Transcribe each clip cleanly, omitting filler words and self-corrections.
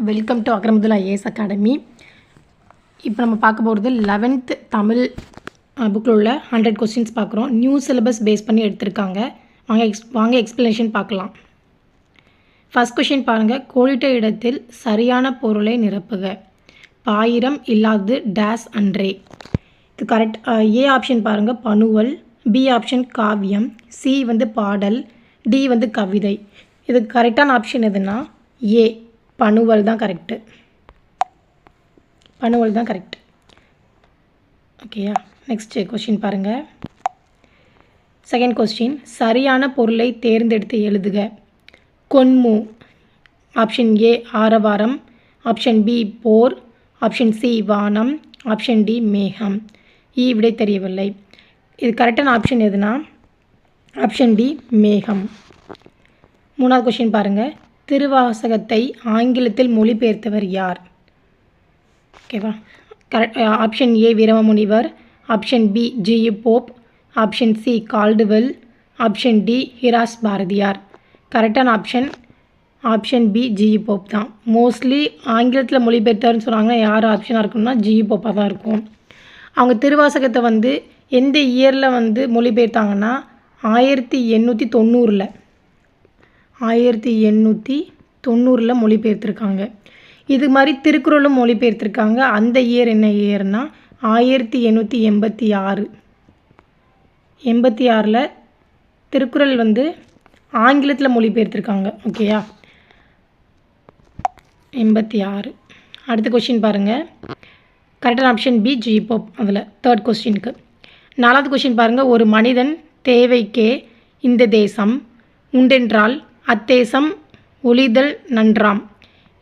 Welcome to அக்ரமுதுல்லா IAS academy. இப்போ நம்ம பார்க்க போகிறது 11th தமிழ் புக்கில் உள்ள 100 கொஸ்டின்ஸ் பார்க்குறோம். நியூ சிலபஸ் பேஸ் பண்ணி எடுத்திருக்காங்க. வாங்க எக்ஸ்ப்ளனேஷன் பார்க்கலாம். ஃபர்ஸ்ட் கொஸ்டின் பாருங்கள். கோடிட்ட இடத்தில் சரியான பொருளை நிரப்புக. பாயிரம் இல்லாது டேஸ் அன்றே. இது கரெக்ட். ஏ ஆப்ஷன் பாருங்கள் பனுவல், பி ஆப்ஷன் காவியம், சி வந்து பாடல், டி வந்து கவிதை. இது கரெக்டான ஆப்ஷன் எதுனா ஏ பனுவல் தான் கரெக்டு. பனுவல் தான் கரெக்ட். ஓகேயா. நெக்ஸ்ட் கொஸ்டின் பாருங்கள். செகண்ட் கொஸ்டின் சரியான பொருளை தேர்ந்தெடுத்து எழுதுக. கொன்மு. ஆப்ஷன் ஏ ஆரவாரம், ஆப்ஷன் பி போர், ஆப்ஷன் சி வானம், ஆப்ஷன் டி மேகம். விடை தெரியவில்லை. இது கரெக்டான ஆப்ஷன் எதுனா ஆப்ஷன் டி மேகம். மூணாவது கொஸ்டின் பாருங்கள். திருவாசகத்தை ஆங்கிலத்தில் மொழிபெயர்த்தவர் யார்? ஓகேவா. Correct. Option A Veeramunivar, option B G U. Pope, option C Caldwell, option D ஹிராஸ் பாரதியார். கரெக்டான ஆப்ஷன் பி ஜி.யு. போப் தான். மோஸ்ட்லி ஆங்கிலத்தில் மொழிபெயர்த்தார்னு சொன்னாங்கன்னா யார் ஆப்ஷனாக இருக்குன்னா ஜி.யு. போப்பாக தான் இருக்கும். அவங்க திருவாசகத்தை வந்து எந்த இயரில் வந்து மொழிபெயர்த்தாங்கன்னா 1890 1890 மொழிபெயர்த்திருக்காங்க. இது மாதிரி திருக்குறளும் மொழிபெயர்த்திருக்காங்க. அந்த இயர் என்ன இயர்னா 1886. 86ல் திருக்குறள் வந்து ஆங்கிலத்தில் மொழிபெயர்த்திருக்காங்க. ஓகேயா. 86. அடுத்த கொஸ்டின் பாருங்கள். கரெக்டான ஆப்ஷன் பி ஜி போப். அதில் தேர்ட் கொஸ்டினுக்கு. நாலாவது கொஸ்டின் பாருங்கள். ஒரு மனிதன் தேவைக்கே இந்த தேசம் உண்டென்றால் அத்தேசம் ஒளிதல் நன்றாம்.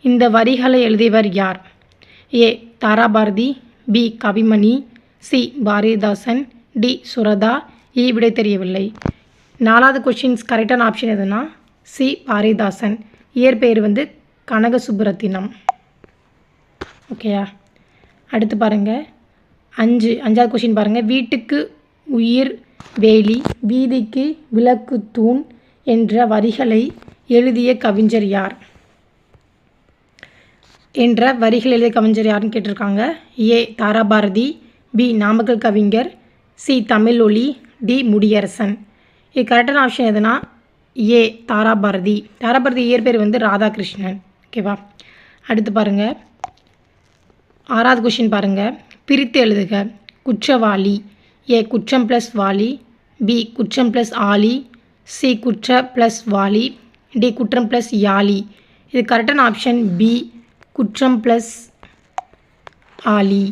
இந்த வரிகளை எழுதியவர் யார்? A Tharabharathi, B Kavimani, C Bharathidasan, D Suratha. விடை தெரியவில்லை. நாலாவது கொஸ்டின்ஸ் கரெக்டான ஆப்ஷன் எதுனா சி பாரதிதாசன். இயற்பெயர் வந்து கனகசுப்புரத்தினம். ஓகேயா. அடுத்து பாருங்கள். அஞ்சாவது கொஸ்டின் பாருங்கள். வீட்டுக்கு உயிர் வேலி, வீதிக்கு விளக்கு தூண் என்ற வரிகளை எழுதிய கவிஞர் யார்? யாருன்னு கேட்டிருக்காங்க. ஏ தாராபாரதி, பி நாமக்கல் கவிஞர், சி தமிழொலி, டி முடியரசன். இது கரெக்டான ஆப்ஷன் எதுனா ஏ தாராபாரதி. தாராபாரதி இயற்பெயர் வந்து ராதாகிருஷ்ணன். ஓகேவா. அடுத்து பாருங்கள். ஆறாவது கொஸ்டின் பாருங்கள். பிரித்து எழுதுக. குற்றவாளி. ஏ குற்றம் ப்ளஸ் வாளி, பி குற்றம் ப்ளஸ் ஆளி, சி குற்ற ப்ளஸ் வாளி, டி குற்றம் ப்ளஸ் யாழி. இது கரெக்டான ஆப்ஷன் பி குற்றம் ப்ளஸ் ஆளி.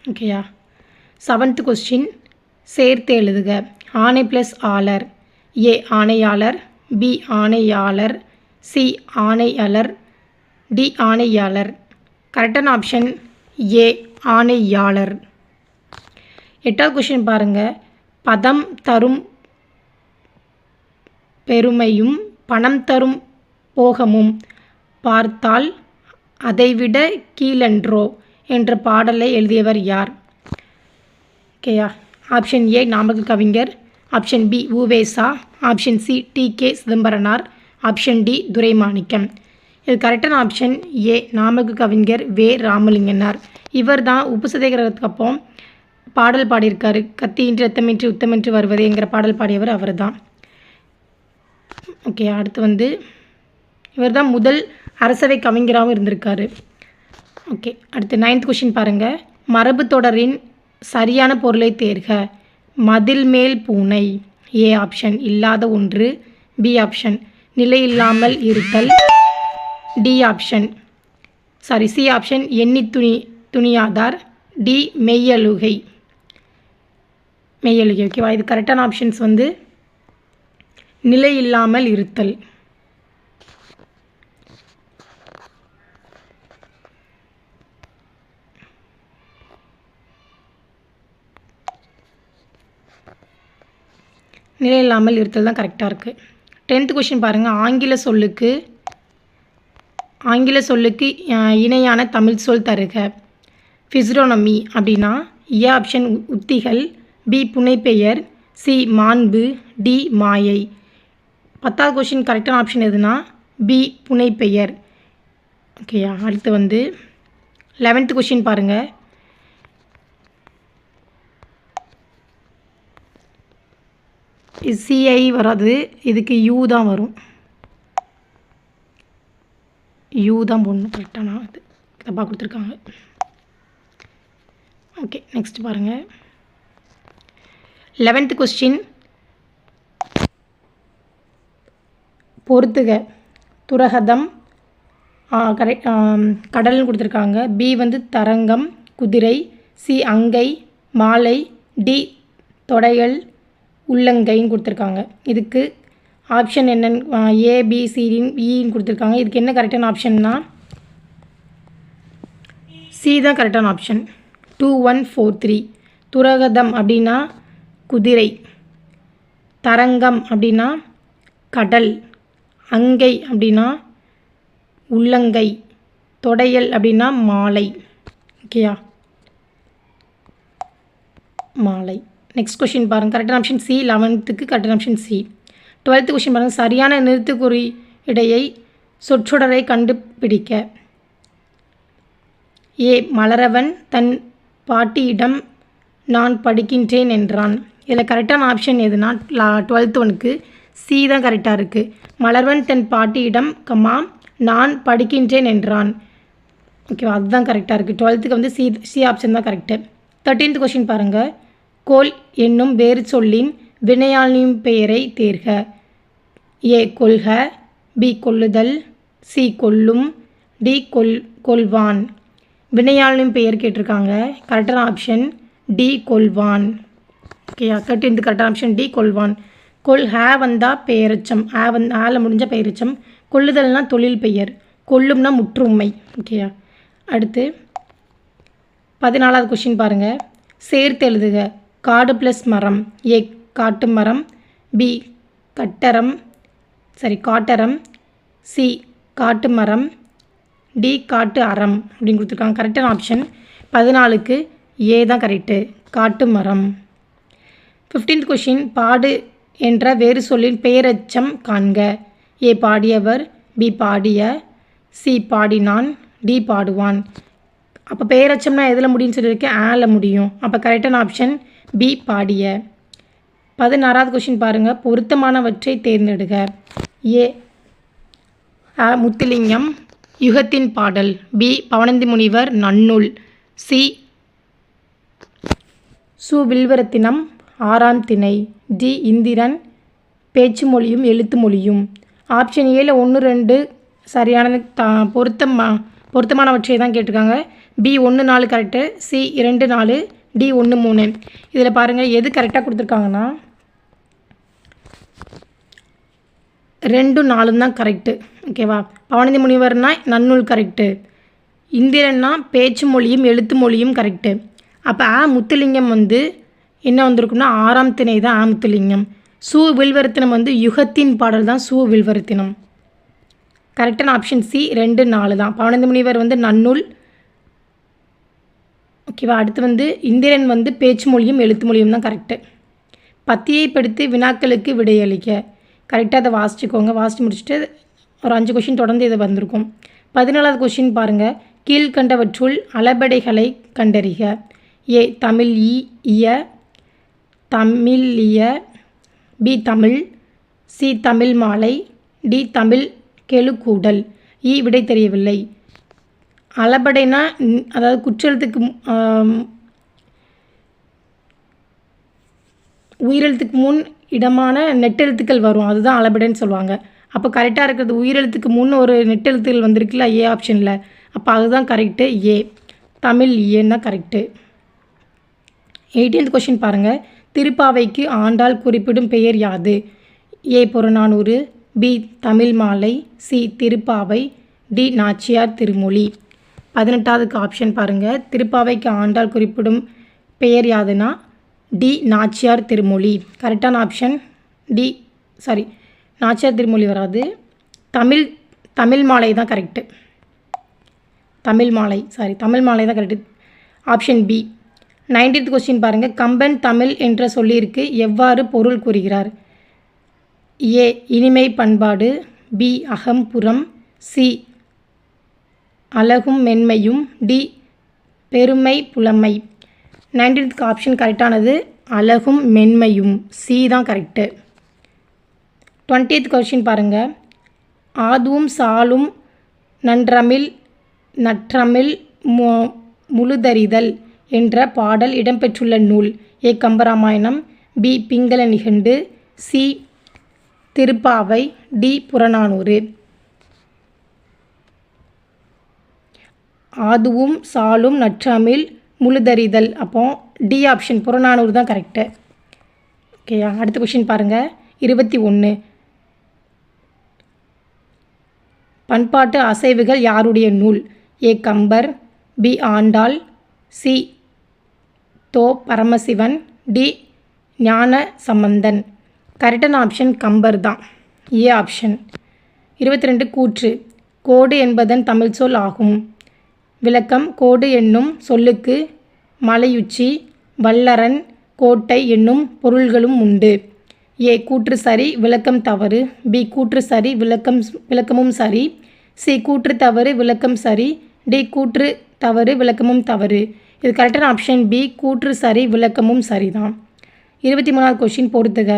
ஓகேயா. செவன்த் கொஸ்டின் சேர்த்து எழுதுக. ஆணை ப்ளஸ் ஆளர். ஏ ஆணையாளர், பி ஆணையாளர், சி ஆணையாளர், டி ஆணையாளர். கரெக்டான ஆப்ஷன் ஏ ஆணையாளர். எட்டாவது கொஸ்டின் பாருங்கள். பதம் தரும் பெருமையும் பணம் தரும் போகமும் பார்த்தால் அதைவிட கீழன்றோ என்ற பாடலை எழுதியவர் யார்? ஓகேயா. Option A Namakkal Kavignar, option B Uvesa, option C T K. Chidambaranar, option D Duraimanickam. இது கரெக்டான ஆப்ஷன் ஏ நாமக்கல் கவிஞர் வே ராமலிங்கனார். இவர் தான் உப்பு சத்தியாகிரகத்துக்கு அப்போ பாடல் பாடியிருக்காரு. கத்தியின்றி ரத்தமின்றி உத்தமின்றி வருவதேங்கிற பாடல் பாடியவர் அவர் தான். ஓகே. அடுத்து வந்து இவர் தான் முதல் அரசவை கவிஞராகவும் இருந்திருக்காரு. ஓகே. அடுத்து 9th கொஸ்டின் பாருங்கள். மரபு தொடரின் சரியான பொருளை தேர்க. மதில் மேல் பூனை. ஏ ஆப்ஷன் இல்லாத ஒன்று, பி ஆப்ஷன் நிலையில்லாமல் இருத்தல், சி ஆப்ஷன் எண்ணி துணியாதார், டி மெய்யழுகை. ஓகேவா. இது கரெக்டான ஆப்ஷன்ஸ் வந்து நிலையில்லாமல் இருத்தல். நிலையில்லாமல் இருத்தல் தான் கரெக்டாக இருக்குது. 10th கொஸ்டின் பாருங்கள். ஆங்கில சொல்லுக்கு இணையான தமிழ் சொல் தருக. ஃபிசிரோனமி அப்படின்னா ஏ ஆப்ஷன் உத்திகள், பி புனைப்பெயர், சி மாண்பு, டி மாயை. 10வது கொஸ்டின் கரெக்டான ஆப்ஷன் எதுனா பி புனைப்பெயர். ஓகேயா. அடுத்து வந்து 11th கொஷின் பாருங்கள். சிஐ வராது, இதுக்கு யூ தான் வரும். யூ தான் போடணும். கரெக்டானா அது தப்பாக கொடுத்துருக்காங்க. ஓகே, நெக்ஸ்ட் பாருங்கள். 11th கொஸ்டின் பொறுத்துக. துரகதம் கரெக்ட், கடல்னு கொடுத்துருக்காங்க. பி வந்து தரங்கம், குதிரை. சி அங்கை, மாலை. டி தொடையல், உள்ளங்கைன்னு கொடுத்துருக்காங்க. இதுக்கு ஆப்ஷன் என்னன்னு ஏபிசிடின்னு இன்னு கொடுத்துருக்காங்க. இதுக்கு என்ன கரெக்டான ஆப்ஷன்னா சி தான் கரெக்டான ஆப்ஷன். 2143. துரகதம் அப்படின்னா குதிரை, தரங்கம் அப்படின்னா கடல், அங்கை அப்படின்னா உள்ளங்கை, தொடையல் அப்படின்னா மாலை. ஓகேயா, மாலை. நெக்ஸ்ட் கொஷின் பாருங்கள். கரெக்டான ஆப்ஷன் சி. 11th கரெக்டான ஆப்ஷன் சி. 12th கொஷின் பாருங்கள். சரியான நிறுத்துக்குறி இடையை சொற்றொடரை கண்டுபிடிக்க. ஏ மலரவன் தன் பாட்டியிடம் நான் படிக்கின்றேன் என்றான். இதில் கரெக்டான ஆப்ஷன் எதுனா 12th ஒனுக்கு சி தான் கரெக்டாக இருக்குது. மலர்வன் தன் பாட்டியிடம் நான் படிக்கின்றேன் என்றான். ஓகேவா, அதுதான் கரெக்டாக இருக்குது. 12th வந்து சி ஆப்ஷன் தான் கரெக்டு. 13th கொஷின் பாருங்கள். கோல் என்னும் வேறு சொல்லின் வினையாளின் பெயரை தேர்க. ஏ கொள்க, பி கொள்ளுதல், சி கொல்லும், டி கொல்வான். வினையாளின் பெயர் கேட்டிருக்காங்க. கரெக்டான ஆப்ஷன் டி கொல்வான். ஓகேயா, 13th கரெக்டான ஆப்ஷன் டி கொல்வான். வந்தால் பெயரச்சம், ஆல முடிஞ்ச பெயரச்சம். கொள்ளுதல்னா தொழில் பெயர், கொல்லும்னா முற்றுமை. ஓகேயா. அடுத்து 14வது கொஷின் பாருங்கள். சேர்த்து எழுதுக. காடு ப்ளஸ் மரம். ஏ காட்டு மரம், பி காட்டரம், சி காட்டு மரம், டி காட்டு அறம் அப்படின்னு கொடுத்துருக்காங்க. கரெக்டான ஆப்ஷன் 14க்கு ஏ தான் கரெக்டு, காட்டு மரம். 15th question. பாடு என்ற வேறு சொல்லின் பெயரெச்சம் காண்க. ஏ பாடியவர், பி பாடிய, சி பாடினான், டி பாடுவான். அப்போ பெயரெச்சம்னா எதில் முடியும்னு சொல்லியிருக்கேன், ஆல முடியும். அப்போ கரெக்டான ஆப்ஷன் பி பாடிய. 16வது கொஷின் பாருங்கள். பொருத்தமானவற்றை தேர்ந்தெடுக. ஏ முத்துலிங்கம் யுகத்தின் பாடல், பி பவனந்தி முனிவர் நன்னூல், சி வில்வரத்தினம் 6ஆம் திணை, டி இந்திரன் பேச்சு மொழியும் எழுத்து மொழியும். ஆப்ஷன் ஏல 1, 2 சரியான பொருத்தமானவற்றை தான் கேட்டிருக்காங்க. B 1, 4 correct, C 2, 4, D 1, 3. இதில் பாருங்கள் எது கரெக்டாக கொடுத்துருக்காங்கன்னா 2, 4 தான் கரெக்டு. ஓகேவா. பவனந்தி முனிவர்னா நன்னூல் கரெக்டு, இந்திரன்னா பேச்சு மொழியும் எழுத்து மொழியும் கரெக்டு. அப்போ முத்துலிங்கம் வந்து என்ன வந்திருக்குன்னா 6ஆம் திணை தான் முத்துலிங்கம். வில்வரத்தினம் வந்து யுகத்தின் பாடல் தான் வில்வரத்தினம். கரெக்டான ஆப்ஷன் சி 2, 4 தான். பவனந்தி முனிவர் வந்து நன்னூல். ஓகேவா. அடுத்து வந்து இந்திரன் வந்து பேச்சு மொழியும் எழுத்து மொழியும் தான் கரெக்டு. பத்தியை படித்து வினாக்களுக்கு விடையளிக்க. கரெக்டாக அதை வாசிச்சுக்கோங்க. வாசித்து முடிச்சுட்டு ஒரு 5 கொஷின் தொடர்ந்து இது வந்திருக்கும். 14வது கொஷின் பாருங்கள். கீழ்கண்டவற்றுள் அளபெடைகளை கண்டறிக. ஏ தமிழ் இய, தமிழிய, பி தமிழ், சி தமிழ் மாலை, டி தமிழ் கெழுக்கூடல். விடை தெரியவில்லை. அளபடைனா அதாவது குற்றெழுத்துக்கு உயிரெழுத்துக்கு முன் இடமான நெட்டெழுத்துக்கள் வரும், அதுதான் அளபடைன்னு சொல்லுவாங்க. அப்போ கரெக்டாக இருக்கிறது உயிரெழுத்துக்கு முன் ஒரு நெட்டெழுத்துக்கள் வந்திருக்குல்ல ஏ ஆப்ஷனில், அப்போ அதுதான் கரெக்டு. ஏ தமிழ் ஏன்னா கரெக்டு. 18th கொஷின் பாருங்கள். திருப்பாவைக்கு ஆண்டாள் குறிப்பிடும் பெயர் யாது? ஏ புறநானூறு, பி தமிழ் மாலை, சி திருப்பாவை, டி நாச்சியார் திருமொழி. 18வது ஆப்ஷன் பாருங்கள். திருப்பாவைக்கு ஆண்டாள் குறிப்பிடும் பெயர் யாதுன்னா டி நாச்சியார் திருமொழி. கரெக்டான ஆப்ஷன் டி. நாச்சியார் திருமொழி வராது, தமிழ் மாலை தான் கரெக்டு. தமிழ் மாலை தான் correct. Option B. 19th question பாருங்கள். கம்பன் தமிழ் என்ற சொல்லிற்கு எவ்வாறு பொருள் கூறுகிறார்? ஏ இனிமை பண்பாடு, பி அகம்புறம், சி அழகும் மென்மையும். டி பெருமை புலமை. 19th ஆப்ஷன் கரெக்டானது அழகும் மென்மையும். சி தான் கரெக்டு. 20th கொஸ்டின் பாருங்கள். ஆதுவும் சாலும் நற்றமிழ் முழுதறிதல் என்ற பாடல் இடம்பெற்றுள்ள நூல். ஏ கம்பராமாயணம், பி பிங்கள நிகண்டு, சி திருப்பாவை, டி புறநானூறு. ஆதுவும் சாலும் நற்றமிழ் முழுதறிதல், அப்போ டி ஆப்ஷன் புறநானூறு தான் கரெக்டு. ஓகேயா. அடுத்த கொஸ்டின் பாருங்கள். 21. பண்பாட்டு அசைவுகள் யாருடைய நூல்? ஏ கம்பர், பி ஆண்டாள், சி தோ பரமசிவன், டி ஞான சம்பந்தன். கரெக்டான ஆப்ஷன் கம்பர் தான், ஏ ஆப்ஷன். 22. கூற்று. கோடு என்பதன் தமிழ் சொல் ஆகும். விளக்கம். கோடு என்னும் சொல்லுக்கு மலையுச்சி, வல்லரன், கோட்டை என்னும் பொருள்களும் உண்டு. ஏ கூற்று சரி, விளக்கம் தவறு, பி கூற்று சரி, விளக்கமும் சரி, சி கூற்று தவறு, விளக்கம் சரி, டி கூற்று தவறு, விளக்கமும் தவறு. இது கரெக்டான ஆப்ஷன் பி கூற்று சரி, விளக்கமும் சரிதான். 23வது கொஸ்டின் பொறுத்துக.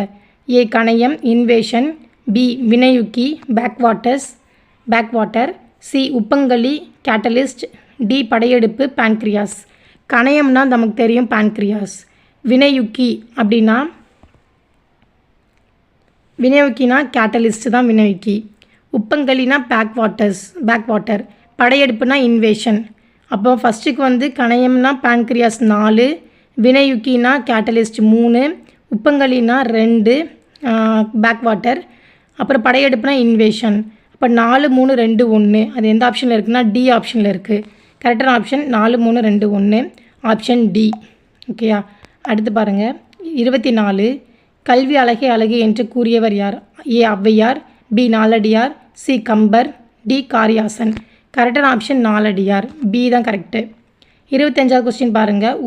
ஏ கணையம் இன்வேஷன், பி வினையுக்கி பேக்வாட்டர், சி உப்பங்களி கேட்டலிஸ்ட், டி படையெடுப்பு பான்க்ரியாஸ். கணையம்னா நமக்கு தெரியும் பான்க்ரியாஸ். வினையுக்கினா கேட்டலிஸ்ட் தான் வினையுக்கி. உப்பங்களினா பேக்வாட்டர். படையெடுப்புனா இன்வேஷன். அப்போ ஃபஸ்ட்டுக்கு வந்து கணையம்னா பான்க்ரியாஸ் 4, வினையுக்கினா கேட்டலிஸ்ட் 3, உப்பங்களினா 2, பேக்வாட்டர், அப்புறம் படையெடுப்புனா இன்வேஷன். அப்போ 4, 3, 2, 1 அது எந்த ஆப்ஷனில் இருக்குன்னா டி ஆப்ஷனில் இருக்குது. கரெக்டான ஆப்ஷன் 4, 3, 2, 1 ஆப்ஷன் டி. ஓகேயா. அடுத்து பாருங்கள். 24. கல்வி அழகே அழகு என்று கூறியவர் யார்? A Avvaiyar, B Naladiyar, C Kambar, D Kariyasan. கரெக்டான ஆப்ஷன் நாலடியார், பி தான் கரெக்டு. 25வது கொஸ்டின் பாருங்கள்.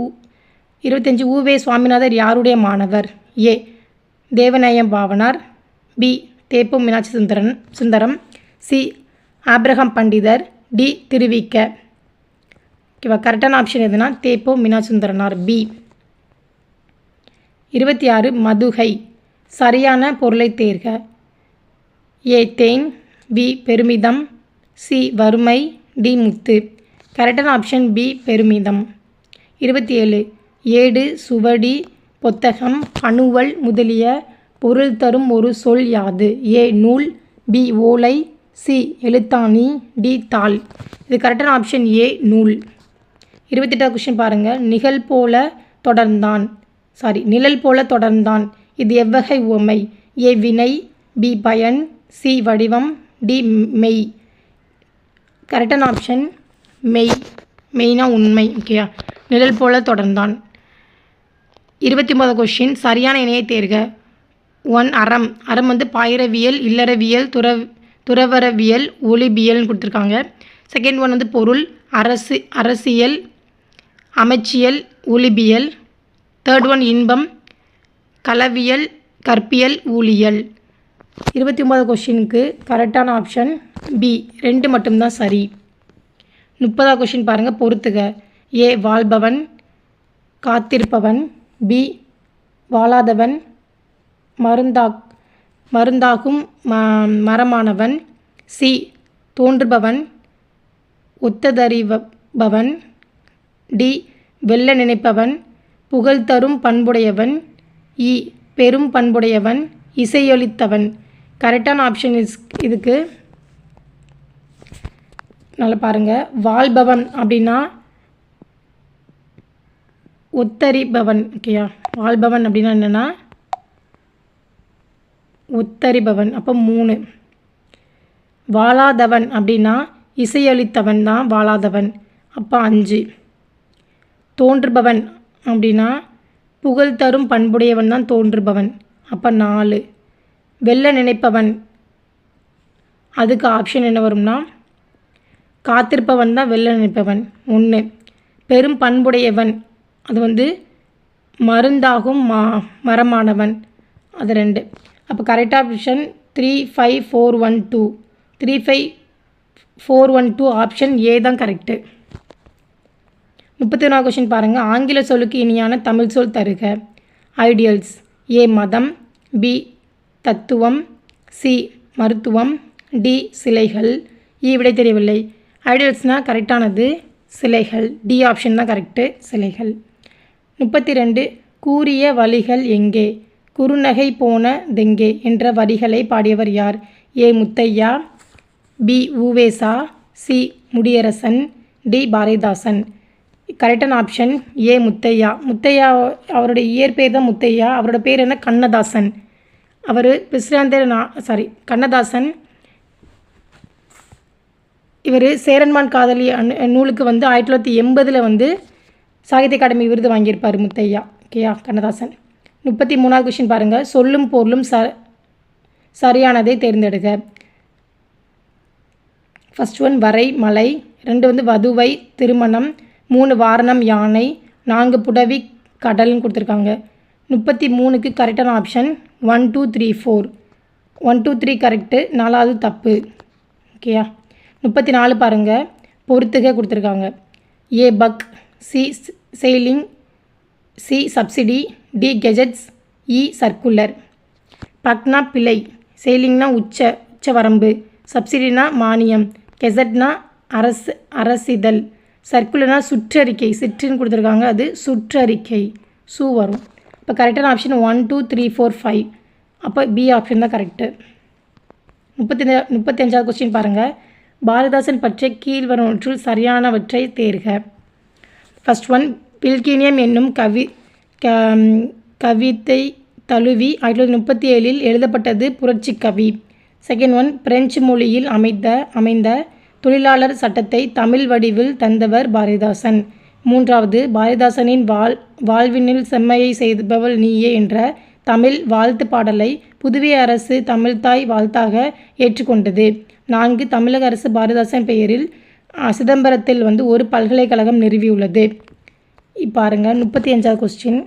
25. உவே சுவாமிநாதர் யாருடைய மாணவர்? ஏ தேவநயம் பாவனார், பி தேப்பு Meenakshi Sundaram, C Abraham Pandithar, D Thiruvika. ஓகேவா. கரெக்டான ஆப்ஷன் எதுனா தேப்பு மீனாட்சி சுந்தரனார், பி. 26. மதுகை. சரியான பொருளை தேர்க. ஏ தேன், பி பெருமிதம், சி வறுமை, டி முத்து. கரெக்டான ஆப்ஷன் பி பெருமிதம். 27. ஏடு, சுவடி, பொத்தகம், அணுவல் முதலிய பொருள் தரும் ஒரு சொல் யாது? ஏ நூல், பி ஓலை, சி எழுத்தாணி, டி தாள். இது கரெக்டான ஆப்ஷன் ஏ நூல். 28வது கொஸ்டின் பாருங்கள். நிழல் போல தொடர்ந்தான் இது எவ்வகை உவமை? ஏ வினை, பி பயன், சி வடிவம், டி மெய். கரெக்டான ஆப்ஷன் மெய். மெய்னா உண்மை. ஓகேயா. நிழல் போல தொடர்ந்தான். 29வது கொஸ்டின். சரியான இணையை தேர்க. 1 அறம். அறம் வந்து பாயிரவியல், இல்லறவியல், துறவரவியல், ஒளிபியல்னு கொடுத்துருக்காங்க. செகண்ட் ஒன் வந்து பொருள், அரசியல், அமைச்சியல், ஒளிபியல். தேர்ட் ஒன் இன்பம், களவியல், கற்பியல், ஊழியல். 29வது கொஸ்டினுக்கு கரெக்டான ஆப்ஷன் பி 2 மட்டும்தான் சரி. 30வது கொஸ்டின் பாருங்கள். பொறுத்துக. ஏ வாழ்பவன், காத்திருப்பவன், பி வாழாதவன், மருந்தாகும் மரமானவன், சி தோன்றுபவன், ஒத்ததறிபவன், டி வெல்ல நினைப்பவன், புகழ் தரும் பண்புடையவன், இ பெரும் பண்புடையவன், இசையொலித்தவன். கரெக்டான ஆப்ஷன் இதுக்கு நல்லா பாருங்கள். வாழ்பவன் அப்படின்னா ஒத்தறிபவன். ஓகேயா. வாழ்பவன் அப்படின்னா என்னென்னா ஒத்தறிபவன், அப்போ 3. வாழாதவன் அப்படின்னா இசையளித்தவன் தான் வாழாதவன், அப்போ 5. தோன்றுபவன் அப்படின்னா புகழ் தரும் பண்புடையவன் தான் தோன்றுபவன், அப்போ 4. வெல்ல நினைப்பவன், அதுக்கு ஆப்ஷன் என்ன வரும்னா காத்திருப்பவன் தான் வெல்ல நினைப்பவன், 1. பெரும் பண்புடையவன், அது வந்து மருந்தாகும் மரமானவன், அது 2. அப்போ கரெக்ட் ஆப்ஷன் 3, 5, 4, 1, 2. 3, 5, 412 ஆப்ஷன் ஏ தான் கரெக்டு. 31வது கொஷின் பாருங்கள். ஆங்கில சொல்லுக்கு இனியான தமிழ் சொல் தருக. ஐடியல்ஸ். ஏ மதம், பி தத்துவம், சி மருத்துவம், டி சிலைகள். விடை தெரியவில்லை. ஐடியல்ஸ்னால் கரெக்டானது சிலைகள். டி ஆப்ஷன் தான் கரெக்டு, சிலைகள். 32 கூறிய வழிகள் எங்கே, குறுநகை போன தெங்கே என்ற வரிகளை பாடியவர் யார்? A Muthaiya, B Uvesa, C Mudiyarasan, D Bharathidasan. கரெக்டான ஆப்ஷன் ஏ முத்தையா. முத்தையா அவருடைய இயற்பெயர் தான் முத்தையா. அவரோட பேர் என்ன? கண்ணதாசன். அவர் கண்ணதாசன். இவர் சேரன்மான் காதலி நூலுக்கு வந்து 1980 சாகித்ய அகாடமி விருது வாங்கியிருப்பார் முத்தையா. ஓகேயா, கண்ணதாசன். 33வது கொஷின் பாருங்கள். சொல்லும் பொருளும் சரியானதை தேர்ந்தெடுக்க. ஃபர்ஸ்ட் ஒன் வரை மலை, 2 வதுவை திருமணம், 3 வாரணம் யானை, 4 புடவி கடல்னு கொடுத்துருக்காங்க. 33க்கு கரெக்டான ஆப்ஷன் 1 2 3 4. 1 2 3 கரெக்டு, 4வது தப்பு. ஓகேயா. 34 பாருங்கள். பொறுத்துக கொடுத்துருக்காங்க. A bug, C ceiling, C subsidy, D gadgets, E circular. பக்னா பிழை, செயிலிங்னா உச்ச வரம்பு, சப்சிடினா மானியம், கெசட்னா அரசிதழ், சர்க்குலர்னா சுற்றறிக்கை, சிற்றுன்னு கொடுத்துருக்காங்க, அது சுற்றறிக்கை, சூ வரும். இப்போ கரெக்டான ஆப்ஷன் 1 2 3 4 5. அப்போ பி ஆப்ஷன் தான் கரெக்டு. 35வது கொஸ்டின் பாருங்கள். பாரதிதாசன் பற்றிய கீழ்வருவற்றுள் சரியானவற்றை தேர்க. ஃபர்ஸ்ட் ஒன் பில்கினியம் என்னும் கவிதை தழுவி 1937 எழுதப்பட்டது புரட்சி கவி. செகண்ட் ஒன் பிரெஞ்சு மொழியில் அமைந்த தொழிலாளர் சட்டத்தை தமிழ் வடிவில் தந்தவர் பாரதிதாசன். மூன்றாவது பாரதிதாசனின் வாழ்வினில் செம்மையை செய்பவள் நீயே என்ற தமிழ் வாழ்த்து பாடலை புதுவை அரசு தமிழ்தாய் வாழ்த்தாக ஏற்றுக்கொண்டது. 4 தமிழக அரசு பாரதிதாசன் பெயரில் சிதம்பரத்தில் ஒரு பல்கலைக்கழகம் நிறுவியுள்ளது. பாருங்கள். 35வது கொஸ்டின்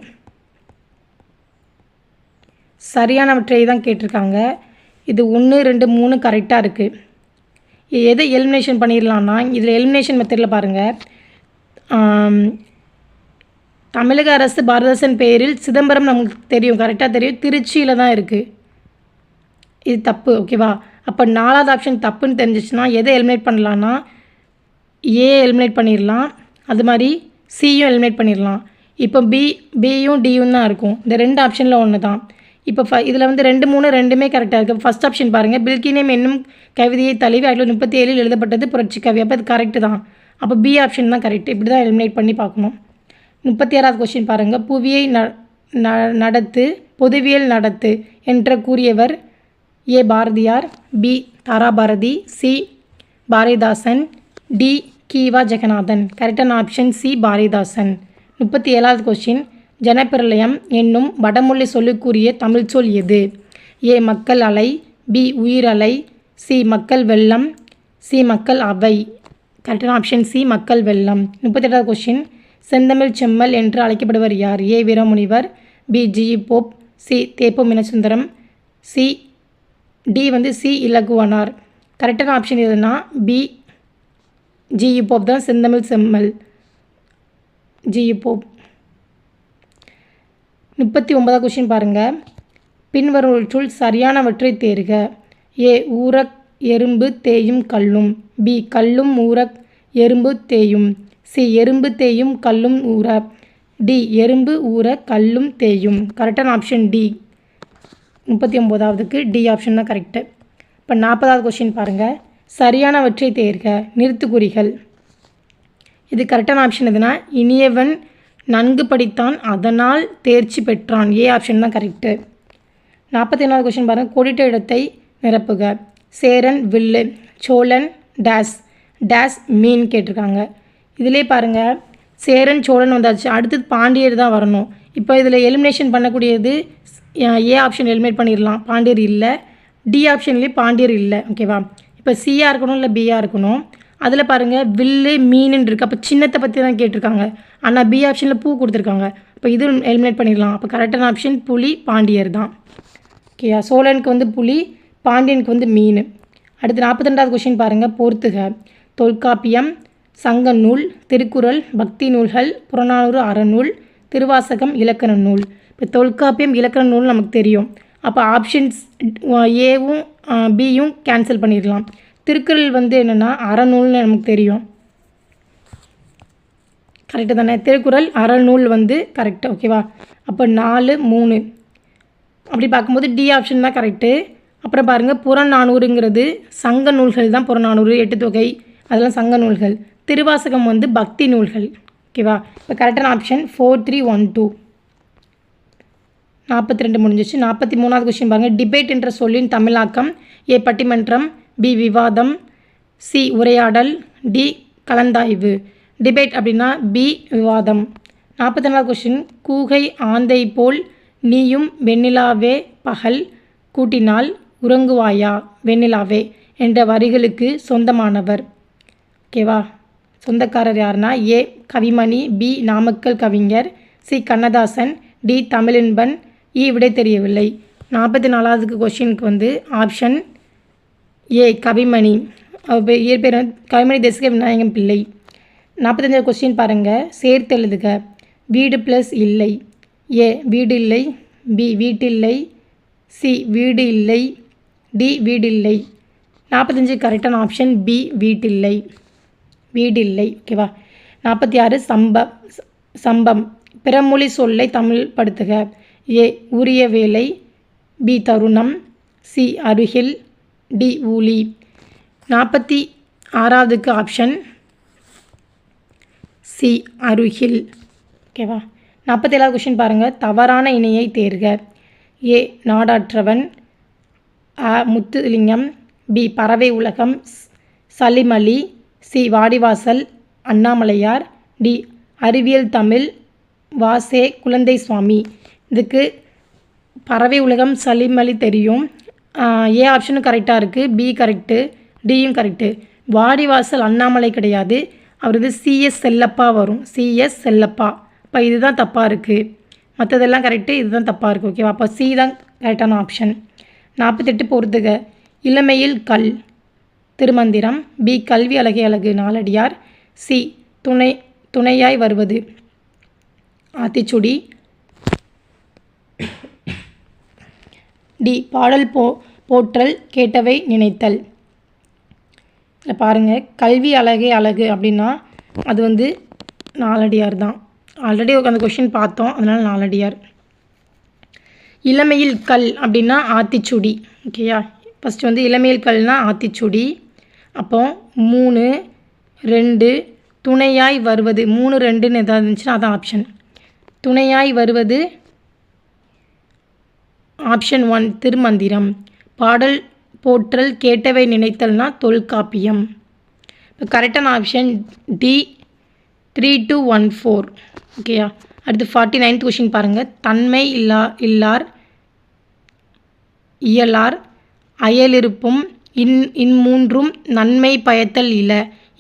சரியானவற்றை தான் கேட்டிருக்காங்க. இது 1 2 3 கரெக்டாக இருக்குது. எதை எலிமினேஷன் பண்ணிடலான்னா, இதில் எலிமினேஷன் மெத்தடில் பாருங்கள். தமிழக அரசு பாரதிதாசன் பெயரில் சிதம்பரம் நமக்கு தெரியும், கரெக்டாக தெரியும், திருச்சியில் தான் இருக்குது. இது தப்பு. ஓகேவா. அப்போ 4வது ஆப்ஷன் தப்புன்னு தெரிஞ்சிச்சுன்னா எதை எலிமினேட் பண்ணலான்னா, ஏ எலிமினேட் பண்ணிடலாம், அது மாதிரி சியும் எலிமினேட் பண்ணிடலாம். இப்போ பியும் டியும் தான் இருக்கும். இந்த 2 ஆப்ஷனில் ஒன்று தான். இப்போ இதில் 2 3 ரெண்டுமே கரெக்டாக இருக்குது. ஃபஸ்ட் ஆப்ஷன் பாருங்கள். பில்கினியம் என்னும் கவிதையை தழுவி 1937 எழுதப்பட்டது புரட்சி கவி. அப்போ அது கரெக்டு தான். அப்போ பி ஆப்ஷன் தான் கரெக்ட். இப்படி தான் எலிமினேட் பண்ணி பார்க்கணும். 36வது கொஸ்டின் பாருங்கள். புவியை நடத்து, பொதுவியல் நடத்து என்று கூறியவர் A Bharathiyar, B Tharabharathi, C Bharathidasan, D Kiva Jaganathan. கரெக்டான ஆப்ஷன் சி பாரதிதாசன். 37வது கொஸ்டின். ஜனப்பிரளயம் என்னும் வடமொழி சொல்லுக்குரிய தமிழ் சொல் எது? ஏ மக்கள் அலை, பி உயிரலை, சி மக்கள் வெள்ளம், சி மக்கள் அவை. கரெக்டான ஆப்ஷன் சி மக்கள் வெள்ளம். 38வது கொஸ்டின். செந்தமிழ் செம்மல் என்று அழைக்கப்படுவர் யார்? A Veeramunivar, B G Pope, C தேப்போ மீனசுந்தரம், டி சி இலகுவனார். கரெக்டான ஆப்ஷன் எதுனா பி ஜி போப் தான் செந்தமிழ் செம்மல். G Pope. 39வது கொஸ்டின் பாருங்கள். பின்வருவற்றுள் சரியானவற்றை தேர்க. ஏ ஊரக் எறும்பு தேயும் கல்லும், பி கல்லும் ஊரக் எறும்பு தேயும், சி எறும்பு தேயும் கல்லும் ஊற, டி எறும்பு ஊற கல்லும் தேயும். கரெக்டான ஆப்ஷன் டி. 39வதுக்கு டி ஆப்ஷன் தான் கரெக்டு. இப்போ 40வது கொஸ்டின் பாருங்கள். சரியானவற்றை தேர்க. நிறுத்துக்குறிகள். இது கரெக்டான ஆப்ஷன் எதுனா இனியவன் நன்கு படித்தான் அதனால் தேர்ச்சி பெற்றான். ஏ ஆப்ஷன் தான் கரெக்டு. 41வது கொஸ்டின் பாருங்கள். கோடிட்ட இடத்தை நிரப்புக. சேரன் வில்லு, சோழன் டேஸ் மீன் கேட்டிருக்காங்க. இதிலே பாருங்கள். சேரன் சோழன் வந்தாச்சு, அடுத்தது பாண்டியர் தான் வரணும். இப்போ இதில் எலிமினேஷன் பண்ணக்கூடியது ஏ ஆப்ஷன் எலிமினேட் பண்ணிடலாம். பாண்டியர் இல்லை. டி ஆப்ஷன்லேயே பாண்டியர் இல்லை. ஓகேவா. இப்போ சியாக இருக்கணும் இல்லை பியாக இருக்கணும். அதில் பாருங்கள் வில்லு மீனுன்னு இருக்குது. அப்போ சின்னத்தை பற்றி தான் கேட்டிருக்காங்க. ஆனால் பி ஆப்ஷனில் பூ கொடுத்துருக்காங்க. இப்போ இது எலிமினேட் பண்ணிடலாம். அப்போ கரெக்டான ஆப்ஷன் புலி பாண்டியர் தான். ஓகேயா. சோழனுக்கு புலி, பாண்டியனுக்கு மீன். அடுத்து 42வது கொஷின் பாருங்கள். பொறுத்துக. தொல்காப்பியம், சங்க நூல், திருக்குறள், பக்தி நூல்கள், புறநானூறு, அறநூல், திருவாசகம், இலக்கண நூல். இப்போ தொல்காப்பியம் இலக்கண நூல் நமக்கு தெரியும். அப்போ ஆப்ஷன்ஸ் ஏவும் பியும் கேன்சல் பண்ணிடலாம். திருக்குறள் வந்து என்னென்னா அறநூல்னு நமக்கு தெரியும். கரெக்டு தானே? திருக்குறள் அறநூல் வந்து கரெக்டு. ஓகேவா? அப்போ 4, 3 அப்படி பார்க்கும்போது டி ஆப்ஷன் தான் கரெக்டு. அப்புறம் பாருங்கள், புறநானூறுங்கிறது சங்க நூல்கள் தான். புறநானூறு, 8 தொகை அதெல்லாம் சங்க நூல்கள். திருவாசகம் வந்து பக்தி நூல்கள். ஓகேவா? இப்போ கரெக்டான ஆப்ஷன் 4, 3, 1, 2. 42 முடிஞ்சிச்சு. 43வது கொஸ்டின் பாருங்கள். டிபேட் என்ற சொல்லின் தமிழாக்கம். ஏ பட்டிமன்றம், பி விவாதம், சி உரையாடல், டி கலந்தாய்வு. டிபேட் அப்படின்னா பி விவாதம். 44வது கொஸ்டின். கூகை ஆந்தை போல் நீயும் வெண்ணிலாவே பகல் கூட்டினால் உறங்குவாயா வெண்ணிலாவே என்ற வரிகளுக்கு சொந்தமானவர். ஓகேவா? சொந்தக்காரர் யாருன்னா ஏ கவிமணி, பி நாமக்கல் கவிஞர், சி கண்ணதாசன், டி தமிழின்பன், இ விடை தெரியவில்லை. 44வது கொஸ்டினுக்கு வந்து ஆப்ஷன் ஏ கவிமணி. இயற்பேர் கவிமணி தேசிக விநாயகம் பிள்ளை. 45வது கொஸ்டின் பாருங்கள். சேர்த்து எழுதுக. வீடு ப்ளஸ் இல்லை. ஏ வீடு இல்லை, பி வீட்டில்லை, சி வீடு இல்லை, டி வீடில்லை. 45 கரெக்டான ஆப்ஷன் பி வீட்டில்லை. வீடில்லை. ஓகேவா? 46 சம்பம். பிறமொழி சொல்லை தமிழ் படுத்துக. ஏ உரிய வேலை, பி தருணம், சி அருகில், டி ஊழி. 46க்கு ஆப்ஷன் சி அருகில். ஓகேவா? 47வது கொஸ்டின் பாருங்கள். தவறான இணையை தேர்க. ஏ நாடாற்றவன், அ முத்துலிங்கம், பி பறவை உலகம், சலிமலி, சி வாடிவாசல் அண்ணாமலையார், டி அறிவியல் தமிழ் வாசே குழந்தை சுவாமி. இதுக்கு பறவை உலகம் சலிமலி தெரியும். ஏ ஆப்ஷனும் கரெக்டாக இருக்குது. பி கரெக்டு, டியும் கரெக்டு. வாடிவாசல் அண்ணாமலை கிடையாது. அவரது சிஎஸ் செல்லப்பா வரும். சிஎஸ் செல்லப்பா. இப்போ இதுதான் தப்பாக இருக்குது. மற்றதெல்லாம் கரெக்டு, இதுதான் தப்பாக இருக்குது. ஓகேவா? அப்போ சி தான் கரெக்டான ஆப்ஷன். 48 பொறுத்துக. இளமையில் கல் திருமந்திரம், பி கல்வி அழகே அழகு நாலடியார், சி துணையாய் வருவது ஆத்திச்சுடி, டி பாடல் போற்றல் கேட்டவை நினைத்தல். இதில் பாருங்கள், கல்வி அழகே அழகு அப்படின்னா அது வந்து நாலடியார் தான். ஆல்ரெடி அந்த கொஷின் பார்த்தோம், அதனால் நாலடியார். இளமையில் கல் அப்படின்னா ஆத்திச்சுடி. ஓகேயா? ஃபஸ்ட்டு வந்து இளமையில் கல்னால் ஆத்திச்சுடி. அப்போ 3, 2 துணையாய் வருவது 3, 2ன்னு எதாவது இருந்துச்சுன்னா அதான் ஆப்ஷன். துணையாய் வருவது ஆப்ஷன் 1 திருமந்திரம். பாடல் போற்றல் கேட்டவை நினைத்தல்னா தொல்காப்பியம். இப்போ கரெக்டான ஆப்ஷன் டி 3, 2, 1, 4. ஓகேயா? அடுத்து 49th கொஷின் பாருங்கள். தன்மை இல்லார் இயலார் அயலிருப்பும் இன்மூன்றும் நன்மை பயத்தல் இல.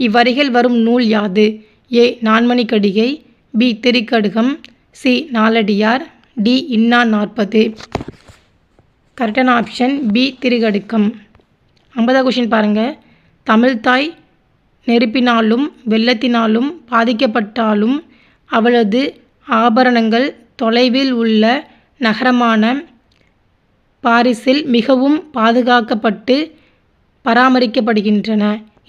இவ்வரிகள் வரும் நூல் யாது? A Nanmanikkadigai, B Thirikadugam, C Naladiyar, D Inna 40. கரெக்டான ஆப்ஷன் பி திரிகடுக்கம். 50வது கொஷின் பாருங்கள். தமிழ்தாய் நெருப்பினாலும் வெள்ளத்தினாலும் பாதிக்கப்பட்டாலும் அவளது ஆபரணங்கள் தொலைவில் உள்ள நகரமான பாரிஸில் மிகவும் பாதுகாக்கப்பட்டு பராமரிக்கப்படுகின்றன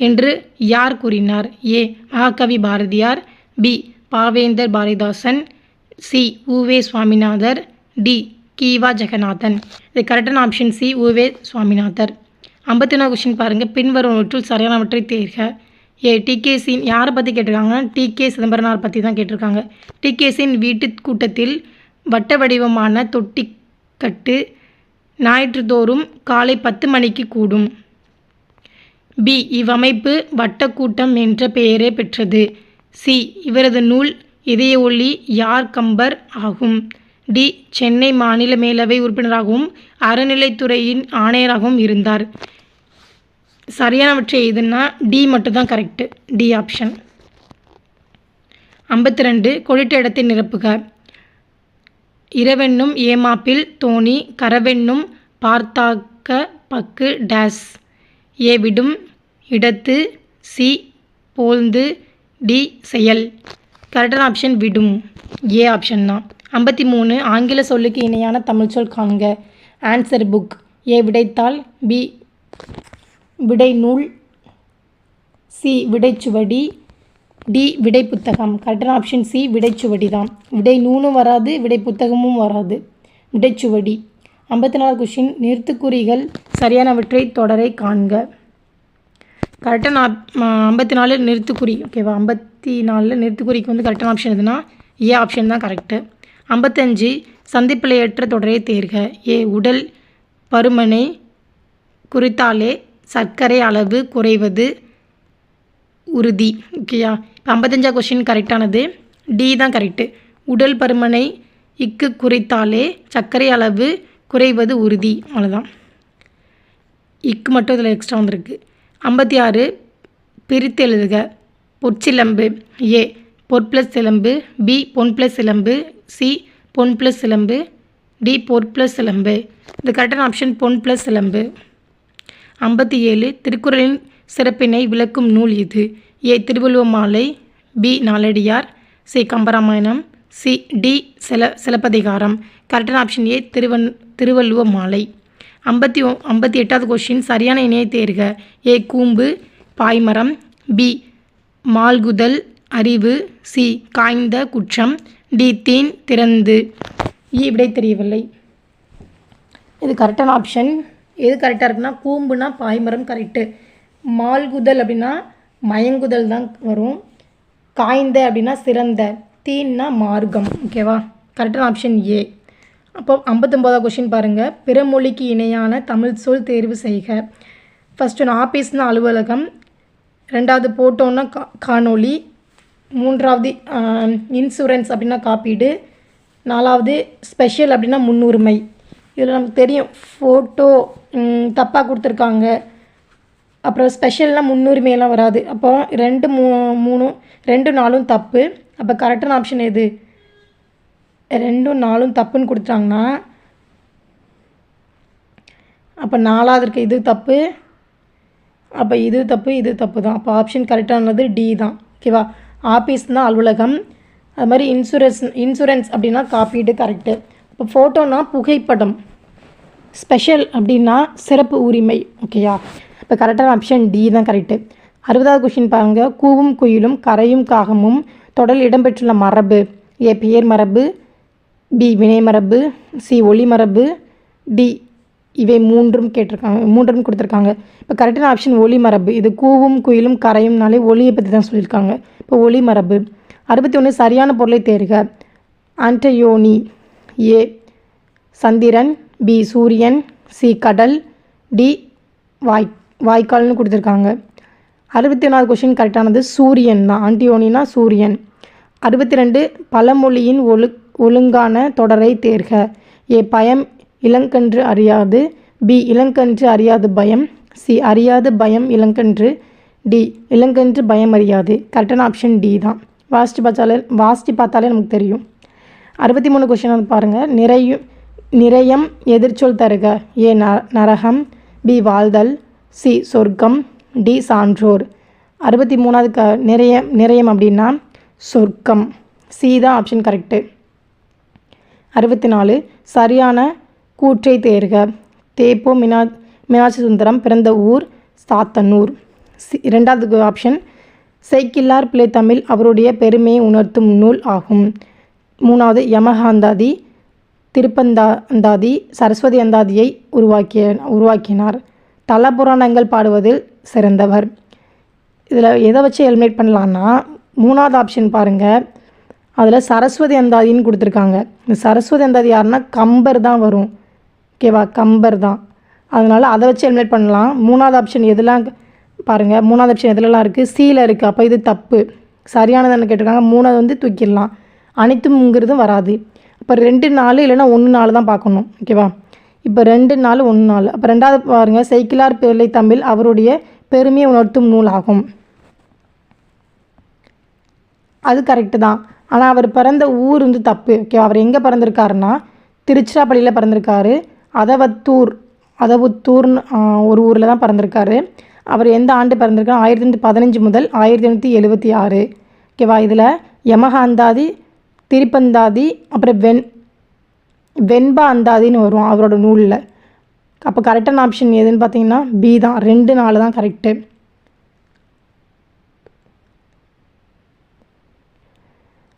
என்று யார் கூறினார்? ஏ மகாகவி பாரதியார், பி பாவேந்தர் பாரதிதாசன், சி உவே சுவாமிநாதர், டி கீவா ஜெகநாதன். இது கரெக்டான ஆப்ஷன் சி உவே சுவாமிநாதர். 51வது கொஸ்டின் பாருங்கள். பின்வருவற்றுள் சரியானவற்றை தேர்க. ஏ டிகேசின் யாரை பற்றி கேட்டிருக்காங்கன்னா டிகே சிதம்பரனார் பற்றி தான் கேட்டிருக்காங்க. டிகேசின் வீட்டு கூட்டத்தில் வட்ட வடிவமான தொட்டிக்கட்டு ஞாயிற்றுதோறும் காலை 10 மணிக்கு கூடும். பி இவ்வமைப்பு வட்டக்கூட்டம் என்ற பெயரே பெற்றது. சி இவரது நூல் இதய ஒளி யார் கம்பர் ஆகும். டி சென்னை மாநில மேலவை உறுப்பினராகவும் அறநிலைத்துறையின் ஆணையராகவும் இருந்தார். சரியானவற்றை எதுன்னா டி மட்டும்தான் கரெக்டு. D option. 52 கொடிட்ட இடத்தை நிரப்புக. இரவென்னும் ஏமாப்பில் தோணி கரவென்னும் பார்த்தாக்க பக்கு டேஸ். ஏ விடும் இடத்து, சி போழ்ந்து, டி செயல். கரெக்டான ஆப்ஷன் விடும், ஏ ஆப்ஷன் தான். 53 ஆங்கில சொல்லுக்கு இணையான தமிழ் சொல் காண்க. ஆன்சர் புக், ஏ விடைத்தாள், பி விடை நூல், சி விடைச்சுவடி, டி விடை புத்தகம். கரெக்டான ஆப்ஷன் சி விடைச்சுவடி தான். விடை நூலும் வராது, விடை புத்தகமும் வராது, விடைச்சுவடி. 54 கொஷின், நிறுத்துக்குறிகள் சரியானவற்றை தொடரை காண்க. கரெக்டான 54 நிறுத்துக்குறி. ஓகேவா, 54 நிறுத்துக்குறிக்கு வந்து கரெக்டான ஆப்ஷன் எதுனா ஏ ஆப்ஷன் தான் கரெக்டு. 55 சந்திப்பிழையற்ற தொடரை தேர்க. ஏ உடல் பருமனை குறித்தாலே சர்க்கரை அளவு குறைவது உறுதி. ஓகேயா, இப்போ 55 கொஷின் கரெக்டானது டி தான் கரெக்டு. உடல் பருமனை குறித்தாலே சர்க்கரை அளவு குறைவது உறுதி. அவ்வளோதான், மட்டும் இதில் எக்ஸ்ட்ரா வந்திருக்கு. 56 பிரித்து எழுதுக. பொற்சிலம்பு, ஏ பொற் ப்ளஸ் சிலம்பு, பி பொன் ப்ளஸ் சிலம்பு, சி பொன் ப்ளஸ் சிலம்பு, டி பொற் ப்ளஸ் சிலம்பு. இது கரெக்டான ஆப்ஷன் பொன் ப்ளஸ் சிலம்பு. 57 திருக்குறளின் சிறப்பினை விளக்கும் நூல் இது. A Thiruvalluvar Malai, B Naladiyar, C Kambaramayanam, C D Silappathikaram. கரெக்டான ஆப்ஷன் ஏ திருவள்ளுவர் மாலை. 58வது கொஷின், சரியான இணையை தேர்க. ஏ கூம்பு பாய்மரம், பி மால்குதல் அறிவு, சி காய்ந்த குற்றம், டி தீன் திறந்து. விடை தெரியவில்லை. இது கரெக்டான ஆப்ஷன் எது கரெக்டாக இருக்குன்னா கூம்புனா பாய்மரம் கரெக்டு. மால்குதல் அப்படின்னா மயங்குதல் தான் வரும். காய்ந்த அப்படின்னா சிறந்த, தீன்னா மார்க்கம். ஓகேவா, கரெக்டான ஆப்ஷன் ஏ. அப்போ 59வது கொஷின் பாருங்கள். பிற மொழிக்கு இணையான தமிழ் சொல் தேர்வு செய்க. ஃபஸ்ட் ஒன்று ஆஃபீஸ்னா அலுவலகம், ரெண்டாவது போட்டோன்னா காணொளி, மூன்றாவது இன்சூரன்ஸ் அப்படின்னா காப்பீடு, நாலாவது ஸ்பெஷல் அப்படின்னா முன்னுரிமை. இதில் நமக்கு தெரியும் ஃபோட்டோ தப்பாக கொடுத்துருக்காங்க, அப்புறம் ஸ்பெஷல்னால் முன்னுரிமையெல்லாம் வராது. அப்போ 2, 3, 2, 4 தப்பு. அப்போ கரெக்டான ஆப்ஷன் எது? 2, 4 தப்புன்னு கொடுத்துட்டாங்கன்னா அப்போ 4வது இருக்க இது தப்பு, அப்போ இது தப்பு, இது தப்பு தான். அப்போ ஆப்ஷன் கரெக்டானது டி தான். ஓகேவா, ஆஃபீஸ்னால் அலுவலகம், அது மாதிரி இன்சூரன்ஸ் அப்படின்னா காப்பீடு கரெக்டு. இப்போ ஃபோட்டோனா புகைப்படம், ஸ்பெஷல் அப்படின்னா சிறப்பு உரிமை. ஓகேயா, இப்போ கரெக்டான ஆப்ஷன் டி தான் கரெக்டு. 60வது கொஷின் பாருங்கள். கூவும் குயிலும் கரையும் காகமும் தொடரில் இடம்பெற்றுள்ள மரபு. ஏ பெயர் மரபு, பி வினை மரபு, சி ஒளி மரபு, டி இவை மூன்றும் கொடுத்துருக்காங்க. இப்போ கரெக்டான ஆப்ஷன் ஒளி மரபு. இது கூவும் குயிலும் கரையும்னாலே ஒளியை பற்றி தான் சொல்லியிருக்காங்க. இப்போ ஒளி மரபு. 61 சரியான பொருளை தேர்க. ஆண்டயோனி, ஏ சந்திரன், பி சூரியன், சி கடல், டி வாய்க்கால்னு கொடுத்துருக்காங்க. 61வது கொஷின் கரெக்டானது சூரியன் தான். ஆண்டியோனினா சூரியன். 62 பழமொழியின் ஒழுங்கான தொடரை தேர்க. ஏ பயம் இளங்கன்று அறியாது, பி இளங்கன்று அறியாது பயம், சி அறியாது பயம் இளங்கன்று, டி இளங்கன்று பயம் அறியாது. கரெக்டான ஆப்ஷன் டி தான். வாசித்து பார்த்தாலே நமக்கு தெரியும். 63 கொஷின் வந்து பாருங்கள். நிறையம் எதிர்ச்சொல் தருக. ஏ நரகம், பி வாழ்தல், சி சொர்க்கம், டி சான்றோர். 63வது நிறையம் அப்படின்னா சொர்க்கம், சி தான் ஆப்ஷன் கரெக்டு. 64 சரியான கூற்றை தேர்க. தேப்போ மீனாட்சி சுந்தரம் பிறந்த ஊர் சாத்தனூர். 2வது ஆப்ஷன் செய்கில்லார் பிள்ளைத்தமிழ் அவருடைய பெருமையை உணர்த்தும் நூல் ஆகும். 3வது யமகாந்தாதி திருப்பந்தாதி சரஸ்வதி அந்தாதியை உருவாக்கினார். தல புராணங்கள் பாடுவதில் சிறந்தவர். இதில் எதை வச்சு எலிமினேட் பண்ணலான்னா 3வது ஆப்ஷன் பாருங்கள். அதில் சரஸ்வதி அந்தாதின்னு கொடுத்துருக்காங்க. இந்த சரஸ்வதி அந்தாதி யாருன்னா கம்பர் தான் வரும். ஓகேவா, கம்பர் தான். அதனால் அதை வச்சு எலிமினேட் பண்ணலாம். 3வது ஆப்ஷன் எதெல்லாம் பாருங்கள். 3வது ஆப்ஷன் எதுலலாம் இருக்குது? சியில் இருக்குது. அப்போ இது தப்பு. சரியானதுன்னு கேட்டிருக்காங்க. 3வது வந்து தூக்கிடலாம். அனைத்தும்ங்கிறதும் வராது. இப்போ 2, 4 இல்லைன்னா 1, 4 தான் பார்க்கணும். ஓகேவா, இப்போ 2, 4, 1, 4. அப்போ 2வது பாருங்கள். செய்கிலார் பிள்ளைத்தமிழ் அவருடைய பெருமையை உணர்த்தும் நூல் ஆகும். அது கரெக்டு தான். ஆனால் அவர் பிறந்த ஊர் வந்து தப்பு. ஓகே, அவர் எங்கே பிறந்திருக்காருன்னா திருச்சிராப்பள்ளியில் பிறந்திருக்காரு. அதவுத்தூர்னு ஒரு ஊரில் தான் பிறந்திருக்காரு. அவர் எந்த ஆண்டு பிறந்திருக்கார்? 1915 முதல் 1876. ஓகேவா? இதில் யமக அந்தாதி, திரிப்பந்தாதி, அப்புறம் வெண்பா அந்தாதின்னு வரும் அவரோட நூலில். அப்போ கரெக்டான ஆப்ஷன் எதுன்னு பார்த்தீங்கன்னா பி தான். 2 4 தான் கரெக்டு.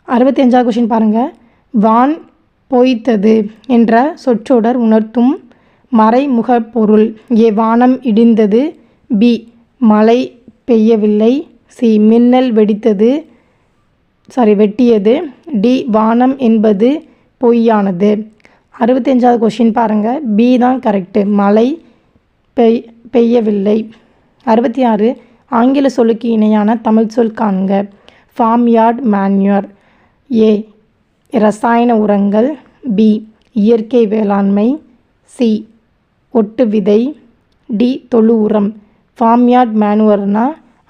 65வது கொஷின் பாருங்கள். வான் பொய்த்தது என்ற சொற்றொடர் உணர்த்தும் மறைமுகப்பொருள். ஏ வானம் இடிந்தது, பி மழை பெய்யவில்லை, சி மின்னல் வெட்டியது, டி வானம் என்பது பொய்யானது. 65வது கொஷின் பாருங்கள். பி தான் கரெக்டு, மழை பெய்யவில்லை. 66 ஆங்கில சொல்லுக்கு இணையான தமிழ் சொல் காண்க. Farmyard manure. ஏ ரசாயன உரங்கள், பி இயற்கை வேளாண்மை, சி ஒட்டு விதை, டி தொழு உரம். ஃபார்ம்யார்ட் மேனுவர்னா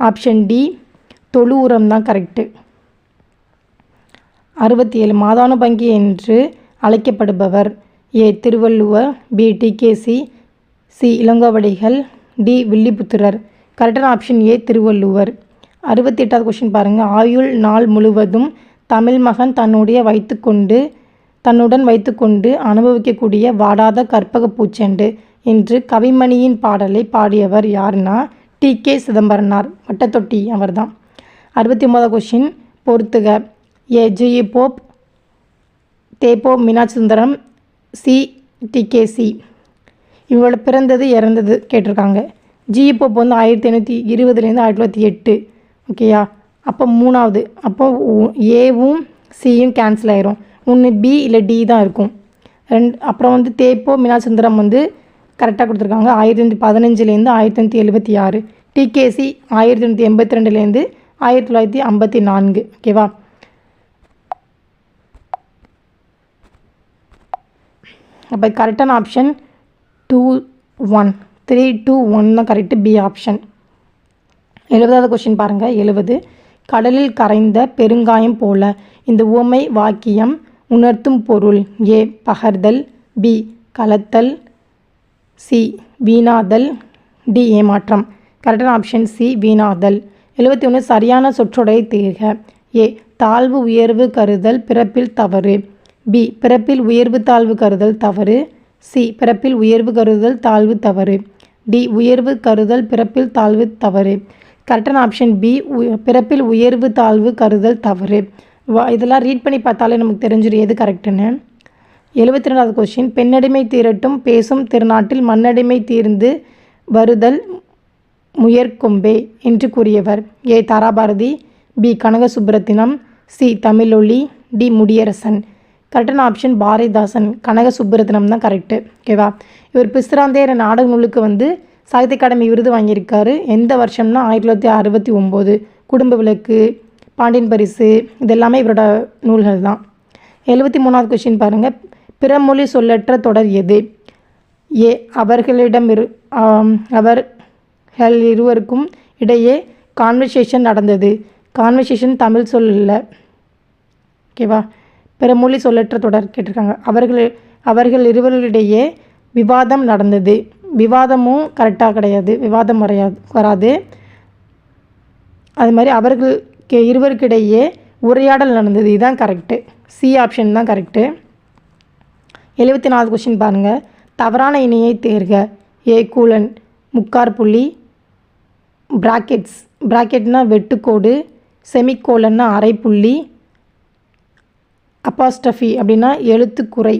ஆப்ஷன் டி தொழு உரம் தான் கரெக்டு. 67 மாதானுபங்கி என்று அழைக்கப்படுபவர். A Thiruvalluvar, B TKC, C Ilangovadigal, D Villiputhurar. கரெக்டான ஆப்ஷன் ஏ திருவள்ளுவர். 68வது கொஷின் பாருங்கள். ஆயுள் நாள் முழுவதும் தமிழ் மகன் தன்னுடன் வைத்துக்கொண்டு அனுபவிக்கக்கூடிய வாடாத கற்பக பூச்செண்டு என்று கவிமணியின் பாடலை பாடியவர் யாருன்னா டி.கே. சிதம்பரனார். வட்டத்தொட்டி அவர் தான். 69வது கொஷின் பொறுத்துக. A G E. போப், தேப்போ மீனாட்சி சுந்தரம், சி டிகேசி. இவங்களோட பிறந்தது இறந்தது கேட்டிருக்காங்க. ஜி.இ. போப் வந்து 1820 1908. ஓகேயா? அப்போ 3வது. அப்போ ஏவும் சியும் கேன்சல் ஆயிரும். ஒன்று பி இல்லை டி தான் இருக்கும். அப்புறம் வந்து தேப்போ மீனாட்சி சுந்தரம் வந்து கரெக்டாக கொடுத்துருக்காங்க. 1915 1976. டிகேசி 1982 1954. ஓகேவா? அப்போ கரெக்டான ஆப்ஷன் 2 1 3 2 1 தான் கரெக்டு, பி ஆப்ஷன். 70வது கொஷின் பாருங்கள். 70 கடலில் கரைந்த பெருங்காயம் போல. இந்த உவமை வாக்கியம் உணர்த்தும் பொருள். ஏ பகர்தல், பி கலத்தல், சி வீணாதல், டி ஏமாற்றம். கரெக்டான ஆப்ஷன் சி வீணாதல். 71 சரியான சொற்றொடரை தேர்க. ஏ தாழ்வு உயர்வு கருதல் பிறப்பில் தவறு, பி பிறப்பில் உயர்வு தாழ்வு கருதல் தவறு, சி பிறப்பில் உயர்வு கருதல் தாழ்வு தவறு, டி உயர்வு கருதல் பிறப்பில் தாழ்வு தவறு. கரெக்டான ஆப்ஷன் பி பிறப்பில் உயர்வு தாழ்வு கருதல் தவறு. இதெல்லாம் ரீட் பண்ணி பார்த்தாலே நமக்கு தெரிஞ்சிடும் எது கரெக்டுன்னு. 72வது கொஸ்டின் பெண்ணடிமை தீரட்டும் பேசும் திருநாட்டில் மண்ணடிமை தீர்ந்து வருதல் முயற்கொம்பே என்று கூறியவர். ஏ தாராபாரதி, பி கனக சுப்புரத்தினம், சி தமிழொலி, டி முடியரசன். கரெக்டான ஆப்ஷன் பாரதிதாசன். கனக சுப்புரத்தினம் தான் கரெக்டு. ஓகேவா? இவர் பிசிராந்தையர் நாடக நூலுக்கு வந்து சாகித்ய அகாடமி விருது வாங்கியிருக்காரு. எந்த வருஷம்னா 1969. குடும்ப விளக்கு, பாண்டியன் பரிசு இதெல்லாமே இவரோட நூல்கள் தான். 73வது கொஸ்டின் பாருங்கள். பிறமொழி சொல்லற்ற தொடர் எது? ஏ அவர்கள் இருவருக்கும் இடையே கான்வர்சேஷன் நடந்தது. கான்வர்சேஷன் தமிழ் சொல் இல்லை. ஓகேவா? பிறமொழி சொல்லற்ற தொடர் கேட்டிருக்காங்க. அவர்கள் இருவர்களிடையே விவாதம் நடந்தது. விவாதமும் கரெக்டாக கிடையாது, விவாதம் வராது. அது மாதிரி அவர்கள் இருவருக்கிடையே உரையாடல் நடந்தது. இதுதான் கரெக்டு, சி ஆப்ஷன் தான் கரெக்டு. 74வது கொஸ்டின் பாருங்கள். தவறான இணையை தேர்க. ஏ கூலன் முக்கார் புள்ளி, பிராக்கெட்னா வெட்டுக்கோடு, செமிகோலன்னா அரைப்புள்ளி, அப்பாஸ்டஃபி அப்படின்னா எழுத்துக்குறை.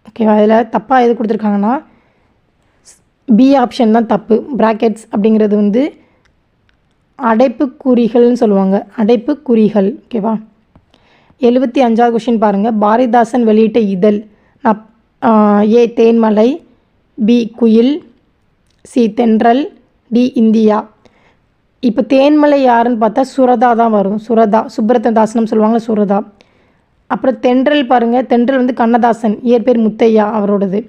ஓகேவா? அதில் தப்பாக எது கொடுத்துருக்காங்கன்னா பி ஆப்ஷன் தான் தப்பு. பிராக்கெட்ஸ் அப்படிங்கிறது வந்து அடைப்புக்குறிகள்னு சொல்லுவாங்க, அடைப்புக்குறிகள். ஓகேவா? 75வது கொஸ்டின் பாருங்கள். பாரதிதாசன் வெளியிட்ட இதழ். ஏ தேன்மலை, பி குயில், சி தென்றல், டி இந்தியா. இப்போ தேன்மலை யாருன்னு பார்த்தா சுரதா தான் வரும். சுரதா சுப்ரததாசனம் சொல்லுவாங்களா, சுரதா. அப்புறம் தென்றல் பாருங்கள். தென்றல் வந்து கண்ணதாசன், இயற்பேர் முத்தையா அவரோடது.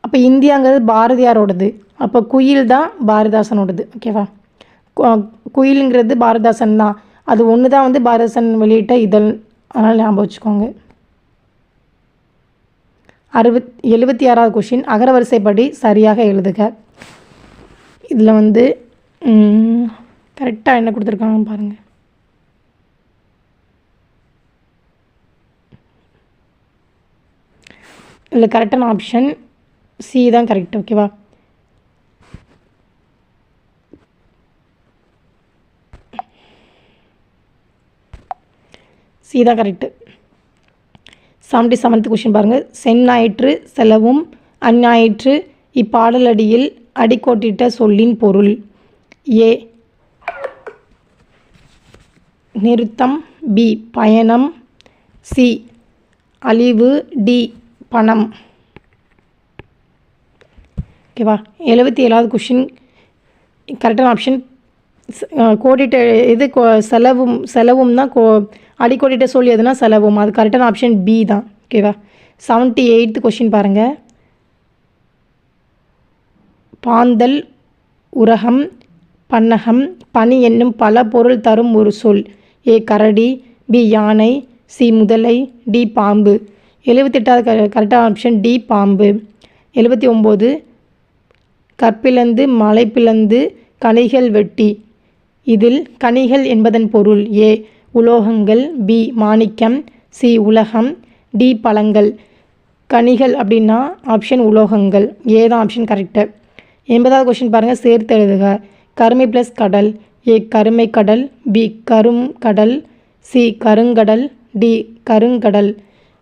அப்போ இந்தியாங்கிறது பாரதியாரோடது. அப்போ குயில் தான் பாரதிதாசனோடது. ஓகேவா? குயிலுங்கிறது பாரதிதாசன் தான். அது ஒன்று தான் வந்து பாரதிதாசன் வெளியிட்ட இதழ். அதனால் ஞாபகம் வச்சுக்கோங்க. 76வது கொஷின் அகரவரிசைப்படி சரியாக எழுதுக. இதில் வந்து கரெக்டாக என்ன கொடுத்துருக்காங்கன்னு பாருங்கள். இதில் கரெக்டான ஆப்ஷன் சி தான் கரெக்ட். ஓகேவா? சி தான் கரெக்டு. 77th கொஷின் பாருங்கள். செந்ஞாயிற்று செலவும் அந்ஞாயிற்று இப்பாடலடியில் அடிக்கோட்டிட்ட சொல்லின் பொருள். ஏ நிறுத்தம், பி பயணம், சி அழிவு, டி பணம். ஓகேவா? 77வது கொஷின் கரெக்டான ஆப்ஷன் கோடிட்ட இது செலவும் தான் அடிக்கோடிட்ட சொல்லி எதுனா செலவும், அது கரெக்டான ஆப்ஷன் பி தான். ஓகேவா? 78th கொஷின் பாருங்கள். பாந்தல், உரகம், பன்னகம், பனி என்னும் பல பொருள் தரும் ஒரு சொல். ஏ கரடி, பி யானை, சி முதலை, டி பாம்பு. 78வது கரெக்டான ஆப்ஷன் டி பாம்பு. 79 கற்பிளந்து மலை பிளந்து கனிகள் வெட்டி. இதில் கனிகள் என்பதன் பொருள். ஏ உலோகங்கள், பி மாணிக்கம், சி உலகம், டி பழங்கள். கனிகள் அப்படின்னா ஆப்ஷன் உலோகங்கள். ஏ தான் ஆப்ஷன் கரெக்டு. 80வது கொஷின் பாருங்கள். சேர்த்து எழுதுக. கருமை ப்ளஸ் கடல். ஏ கருமை கடல், பி கரும் கடல், சி கருங்கடல், டி கருங்கடல்.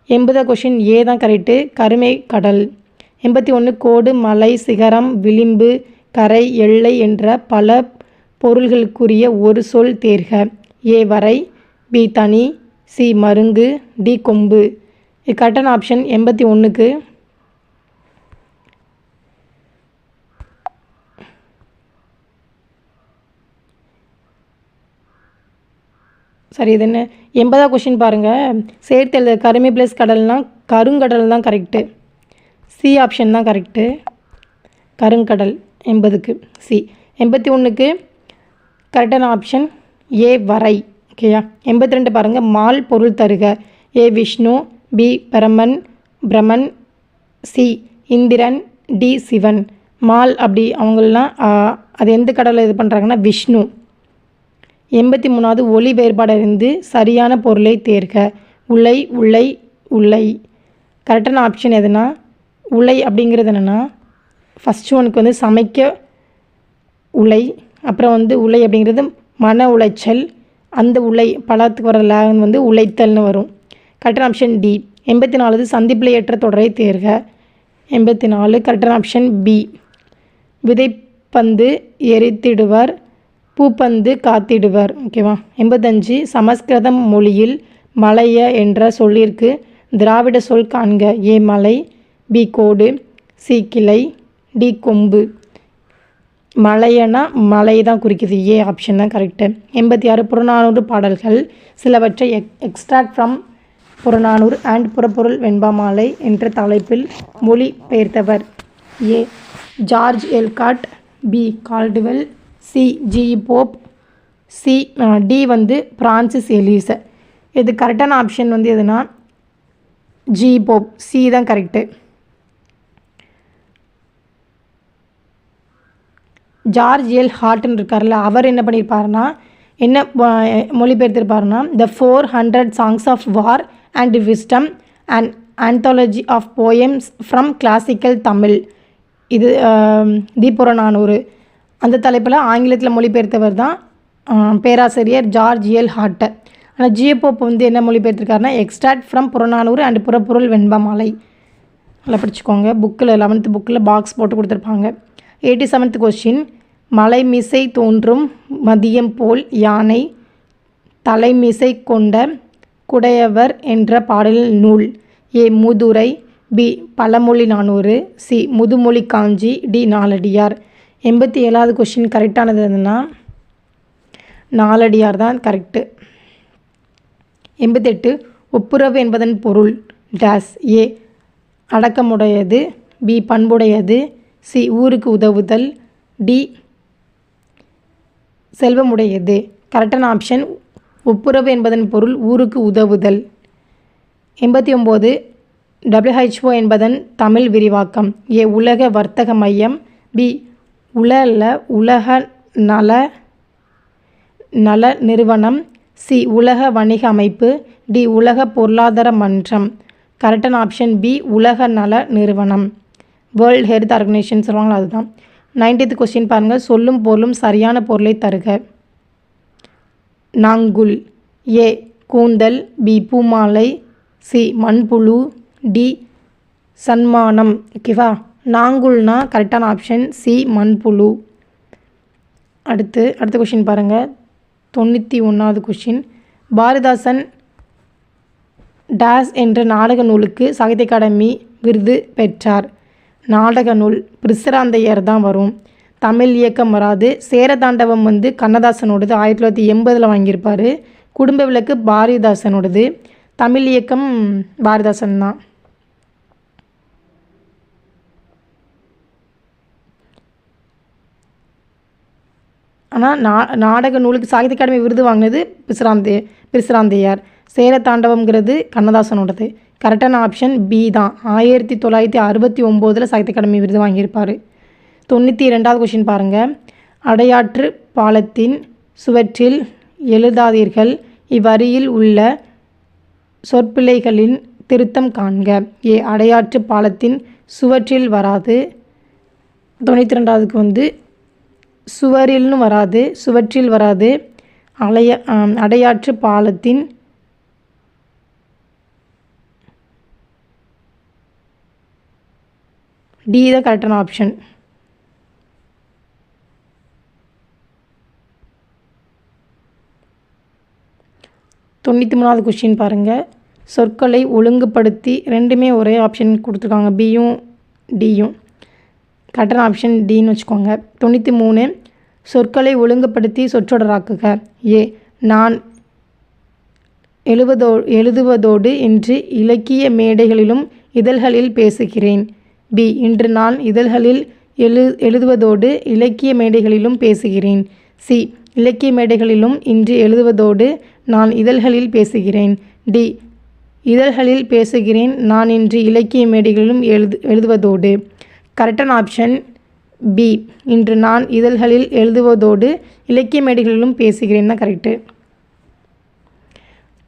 80வது கொஷின் ஏ தான் கரெக்டு, கருமை கடல். 81 கோடு, மலை, சிகரம், விளிம்பு, கரை, எல்லை என்ற பல பொருள்களுக்குரிய ஒரு சொல் தேர்க. ஏ வரை, பி தனி, சி மருங்கு, டி கொம்பு. இது கரெக்டான ஆப்ஷன் 81க்கு சரி. இது என்ன 80வது கொஷின் பாருங்கள். சேர்த்து எழுத கருமை ப்ளஸ் கடல்னால் கருங்கடல் தான் கரெக்டு. சி ஆப்ஷன் தான் கரெக்டு, கருங்கடல். 80க்கு சி. 81க்கு கரெக்டான ஆப்ஷன் ஏ வரை. ஓகேயா? 82 பாருங்கள். மால் பொருள் தருக. A Vishnu, B Piraman, C Indiran, D Sivan. மால் அப்படி அவங்களெலாம் அது எந்த கடவுளை இது பண்ணுறாங்கன்னா விஷ்ணு. 83வது ஒலி வேறுபாடிலிருந்து சரியான பொருளை தேர்க. உலை, உள்ளை, உள்ளை. கரெக்டான ஆப்ஷன் எதுனா உலை அப்படிங்கிறது என்னென்னா ஃபஸ்ட்டு ஒனுக்கு வந்து சமைக்க உலை, அப்புறம் வந்து உலை அப்படிங்கிறது மன உளைச்சல், அந்த உலை பழத்துக்கு வர லேன் வந்து உழைத்தல்னு வரும். கரெக்டான ஆப்ஷன் டி. 84வது சந்திப்பிழையற்ற தொடரை தேர்க. 84 கரெக்டான ஆப்ஷன் பி. விதைப்பந்து எரித்திடுவர், பூப்பந்து காத்திடுவர். ஓகேவா? 85 சமஸ்கிருதம் மொழியில் மலைய என்ற சொல்லிற்கு திராவிட சொல் காண்க. ஏ மலை, பி கோடு, சி கிளை, டி கொம்பு. மலையனா மலை தான் குறிக்குது. ஏ ஆப்ஷன் தான் கரெக்டு. 86 புறநானூறு பாடல்கள் சிலவற்றை எக்ஸ்ட்ராக்ட் ஃப்ரம் புறநானூறு அண்ட் புறப்பொருள் வெண்பாமாலை என்ற தலைப்பில் மொழி பெயர்த்தவர். ஏ ஜார்ஜ் எல்காட், B Caldwell, C G Pope, C D வந்து பிரான்சிஸ் எலிஸ். இது கரெக்டான ஆப்ஷன் வந்து எதுனா ஜி போப். சி தான் கரெக்டு. ஜார்ஜ் எல் ஹார்ட்னு இருக்கார்ல, அவர் என்ன பண்ணியிருப்பாருன்னா என்ன மொழிபெயர்த்திருப்பாருன்னா the 400 Songs of War and Wisdom and anthology of poems from classical Tamil. இது தி புறநானூறு அந்த தலைப்பில் ஆங்கிலத்தில் மொழிபெயர்த்தவர் தான் பேராசிரியர் ஜார்ஜ் எல் ஹார்ட். ஆனால் ஜிஎப்போப் வந்து என்ன மொழிபெயர்த்திருக்காருன்னா எக்ஸ்ட்ராக்ட் ஃப்ரம் புறநானூறு அண்ட் புறப்பொருள் வெண்பாமாலை. நல்லா படிச்சுக்கோங்க. புக்கில் 11th புக்கில் பாக்ஸ் போட்டு கொடுத்துருப்பாங்க. 87th question. மலைமிசை தோன்றும் மதியம் போல் யானை தலைமிசை கொண்ட குடையவர் என்ற பாடலில் நூல். ஏ மூதுரை, பி பழமொழி 400, சி முதுமொழி காஞ்சி, டி நாலடியார். 87வது கொஸ்டின் கரெக்டானது எதுனா நாலடியார் தான் கரெக்டு. 88 ஒப்புரவு என்பதன் பொருள் டேஸ். ஏ அடக்கமுடையது, பி பண்புடையது, சி ஊருக்கு உதவுதல், டி செல்வமுடையது. கரெக்டான ஆப்ஷன் ஒப்புரவு என்பதன் பொருள் ஊருக்கு உதவுதல். 89 WHO என்பதன் தமிழ் விரிவாக்கம். ஏ உலக வர்த்தக மையம், பி உலக நல நல நிறுவனம், சி உலக வணிக அமைப்பு, டி உலக பொருளாதார மன்றம். கரெக்டான ஆப்ஷன் பி உலக நல நிறுவனம், வேர்ல்ட் ஹெல்த் ஆர்கனைசேஷன் சொல்லுவாங்களா அதுதான். 90th கொஸ்டின் பாருங்கள். சொல்லும் பொருளும் சரியான பொருளை தருக. நாங்குல், ஏ கூந்தல், பி பூமாலை, சி மண்புழு, டி சன்மானம். ஓகேவா, நாங்குல்னா கரெக்டான ஆப்ஷன் சி மண்புழு. அடுத்த கொஷின் பாருங்கள். 91வது கொஷின். பாரதிதாசன் டேஸ் என்ற நாடக நூலுக்கு சாகித்ய அகாடமி விருது பெற்றார். நாடக நூல் பிரிசராந்தையர் தான் வரும். தமிழ் இயக்கம் வராது. சேரதாண்டவம் கண்ணதாசனோடது 1980 வாங்கியிருப்பார். குடும்ப விளக்கு பாரதிதாசனோடது. தமிழ் இயக்கம் பாரதிதாசன் தான். ஆனால் நாடக நூலுக்கு சாகித்ய அகாடமி விருது வாங்கினது பிரிசராந்தையார். சேரதாண்டவம்ங்கிறது கண்ணதாசனோடது. கரெக்டான ஆப்ஷன் பி தான். 1969 சாகித்ய அகாடமி விருது வாங்கியிருப்பார். 92வது கொஷின் பாருங்கள். அடையாற்று பாலத்தின் சுவற்றில் எழுதாதீர்கள், இவ்வரியில் உள்ள சொற்பிழைகளின் திருத்தம் காண்க. ஏ அடையாற்று பாலத்தின் சுவற்றில் வராது. 92வதுக்கு சுவரில்னு வராது, சுவற்றில் வராது. அடையாற்று பாலத்தின் டி தான் கரெக்டான ஆப்ஷன். தொண்ணூற்றி 3வது கொஸ்டின் பாருங்கள். சொற்களை ஒழுங்குபடுத்தி, ரெண்டுமே ஒரே ஆப்ஷன் கொடுத்துருக்காங்க, பியும் டியும். கரெக்டான ஆப்ஷன் டின்னு வச்சுக்கோங்க. 93 சொற்களை ஒழுங்குபடுத்தி சொற்றொடராக்குக. ஏ நான் எழுதுவதோடு இன்று இலக்கிய மேடைகளிலும் இதழ்களில் பேசுகிறேன். பி இன்று நான் இதழ்களில் எழுதுவதோடு இலக்கிய மேடைகளிலும் பேசுகிறேன். சி இலக்கிய மேடைகளிலும் இன்று எழுதுவதோடு நான் இதழ்களில் பேசுகிறேன். டி இதழ்களில் பேசுகிறேன், நான் இன்று இலக்கிய மேடைகளிலும் எழுதுவதோடு. கரெக்டான ஆப்ஷன் பி இன்று நான் இதழ்களில் எழுதுவதோடு இலக்கிய மேடைகளிலும் பேசுகிறேன் தான் கரெக்டு.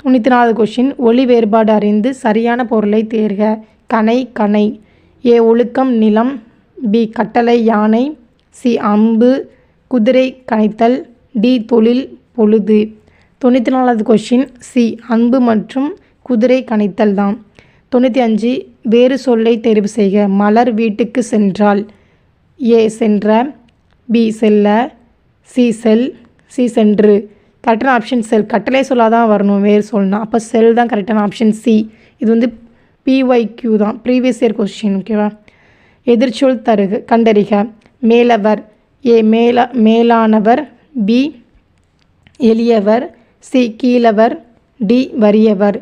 94வது கொஷின். ஒலி வேறுபாடு அறிந்து சரியான பொருளை தேர்க. கணை. ஏ ஒழுக்கம் நிலம், பி கட்டளை யானை, சி அம்பு குதிரை கணைத்தல், டி தொழில் பொழுது. 94வது கொஷின் சி அம்பு மற்றும் குதிரை கணைத்தல் தான். 95 வேறு சொல்லை தேர்வு செய்க. மலர் வீட்டுக்கு சென்றால். ஏ சென்ற, பி செல்ல, சி செல், சி சென்று. கரெக்டான ஆப்ஷன் செல். கட்டளை சொல்லாக தான் வரணும் வேறு சொல்லணும். அப்போ செல் தான் கரெக்டான ஆப்ஷன் சி. இது பிஒய்க்யூ தான், ப்ரீவியஸ் இயர் கொஸ்டின். ஓகேவா. எதிர்ச்சொல் கண்டறிக. மேலவர். ஏ மேலானவர், பி எளியவர், சி கீழவர், டி வறியவர்.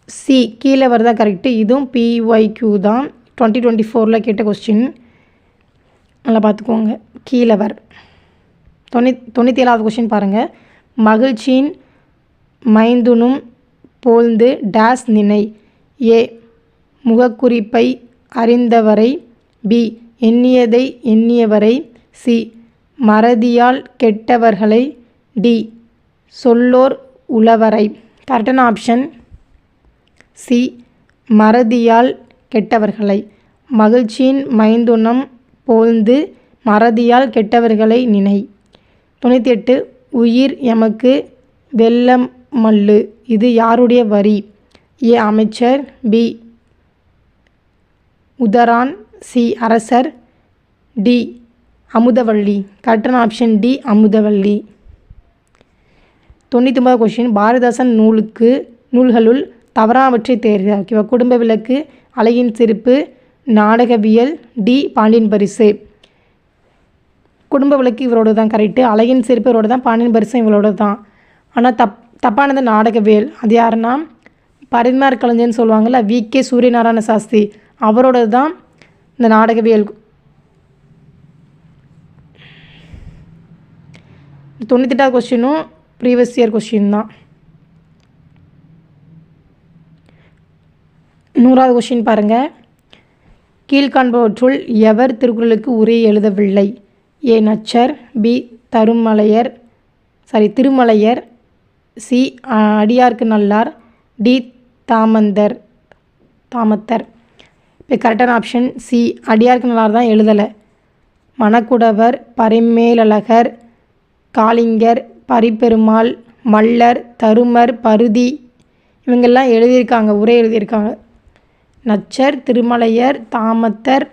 சி கீழவர் தான் கரெக்டு. இதுவும் பிஒய்க்யூ தான், 2024 கேட்ட கொஸ்டின். நல்லா பார்த்துக்கோங்க. கீழவர். 97வது கொஸ்டின் பாருங்கள். மகிழ்ச்சியின் மைந்துனும் போழ்ந்து டேஸ் நினை. ஏ முகக்குறிப்பை அறிந்தவரை, பி எண்ணியதை எண்ணியவரை, சி மறதியால் கெட்டவர்களை, டி சொல்லோர் உளவரை. கரெக்டான ஆப்ஷன் சி மறதியால் கெட்டவர்களை. மகிழ்ச்சியின் மைந்துனம் போழ்ந்து மறதியால் கெட்டவர்களை நினை. 98 உயிர் எமக்கு வெல்லமல்லு, இது யாருடைய வரி. ஏ அமைச்சர், பி உதரான், சி அரசர், டி அமுதவள்ளி. கரெக்டான ஆப்ஷன் டி அமுதவள்ளி. 99வது கொஸ்டின். பாரதிதாசன் நூல்களுள் தவறானவற்றை தேர்க. ஓகேவா. குடும்ப விளக்கு, அழகின் சிரிப்பு, நாடகவியல், டி பாண்டியன் பரிசு. குடும்ப விளக்கு இவரோட தான் கரெக்டு. அழகின் சிரிப்பு இவரோட தான். பாண்டியன் பரிசு இவரோட தான். ஆனால் தப்பானது நாடகவியல். அது யாருன்னா பரிமார் கலைஞர்னு சொல்லுவாங்கள்ல, வி.கே. சூரியநாராயண சாஸ்திரி, அவரோட தான் இந்த நாடகவியல். 98வது கொஸ்டினும் ப்ரீவியஸ் இயர் கொஸ்டின் தான். 100வது கொஸ்டின் பாருங்கள். கீழ்காண்பவற்றுள் எவர் திருக்குறளுக்கு உரை எழுதவில்லை? ஏ. நச்சர், பி. திருமலையர், சி. அடியார்க்கு நல்லார், டி. தாமத்தர். இப்போ கரெக்டான ஆப்ஷன் சி. அடியார்க்கு நல்லார் தான் எழுதலை. மணக்குடவர், பரிமேலழகர், காளிங்கர், பரிபெருமாள், மல்லர், தருமர், பரிதி இவங்கெல்லாம் எழுதியிருக்காங்க, உரை எழுதியிருக்காங்க. நச்சர், திருமலையர், தாமத்தர்,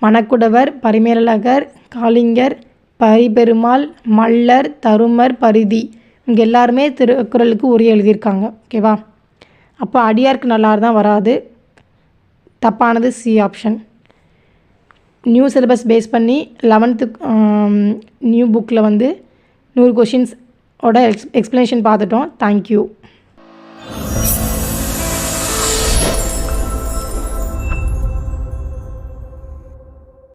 மணக்குடவர், பரிமேலழகர், காளிங்கர், பரிபெருமாள், மல்லர், தருமர், பரிதி இவங்க எல்லாருமே திருக்குறளுக்கு உரை எழுதியிருக்காங்க. ஓகேவா? அப்போ அடியார்க்கு நல்லார் தான் வராது. தப்பானது C option. New syllabus base பண்ணி 11th நியூ புக்கில் வந்து 100 கொஷின்ஸோட எக்ஸ்ப்ளனேஷன் பார்த்துட்டோம். தேங்க்யூ.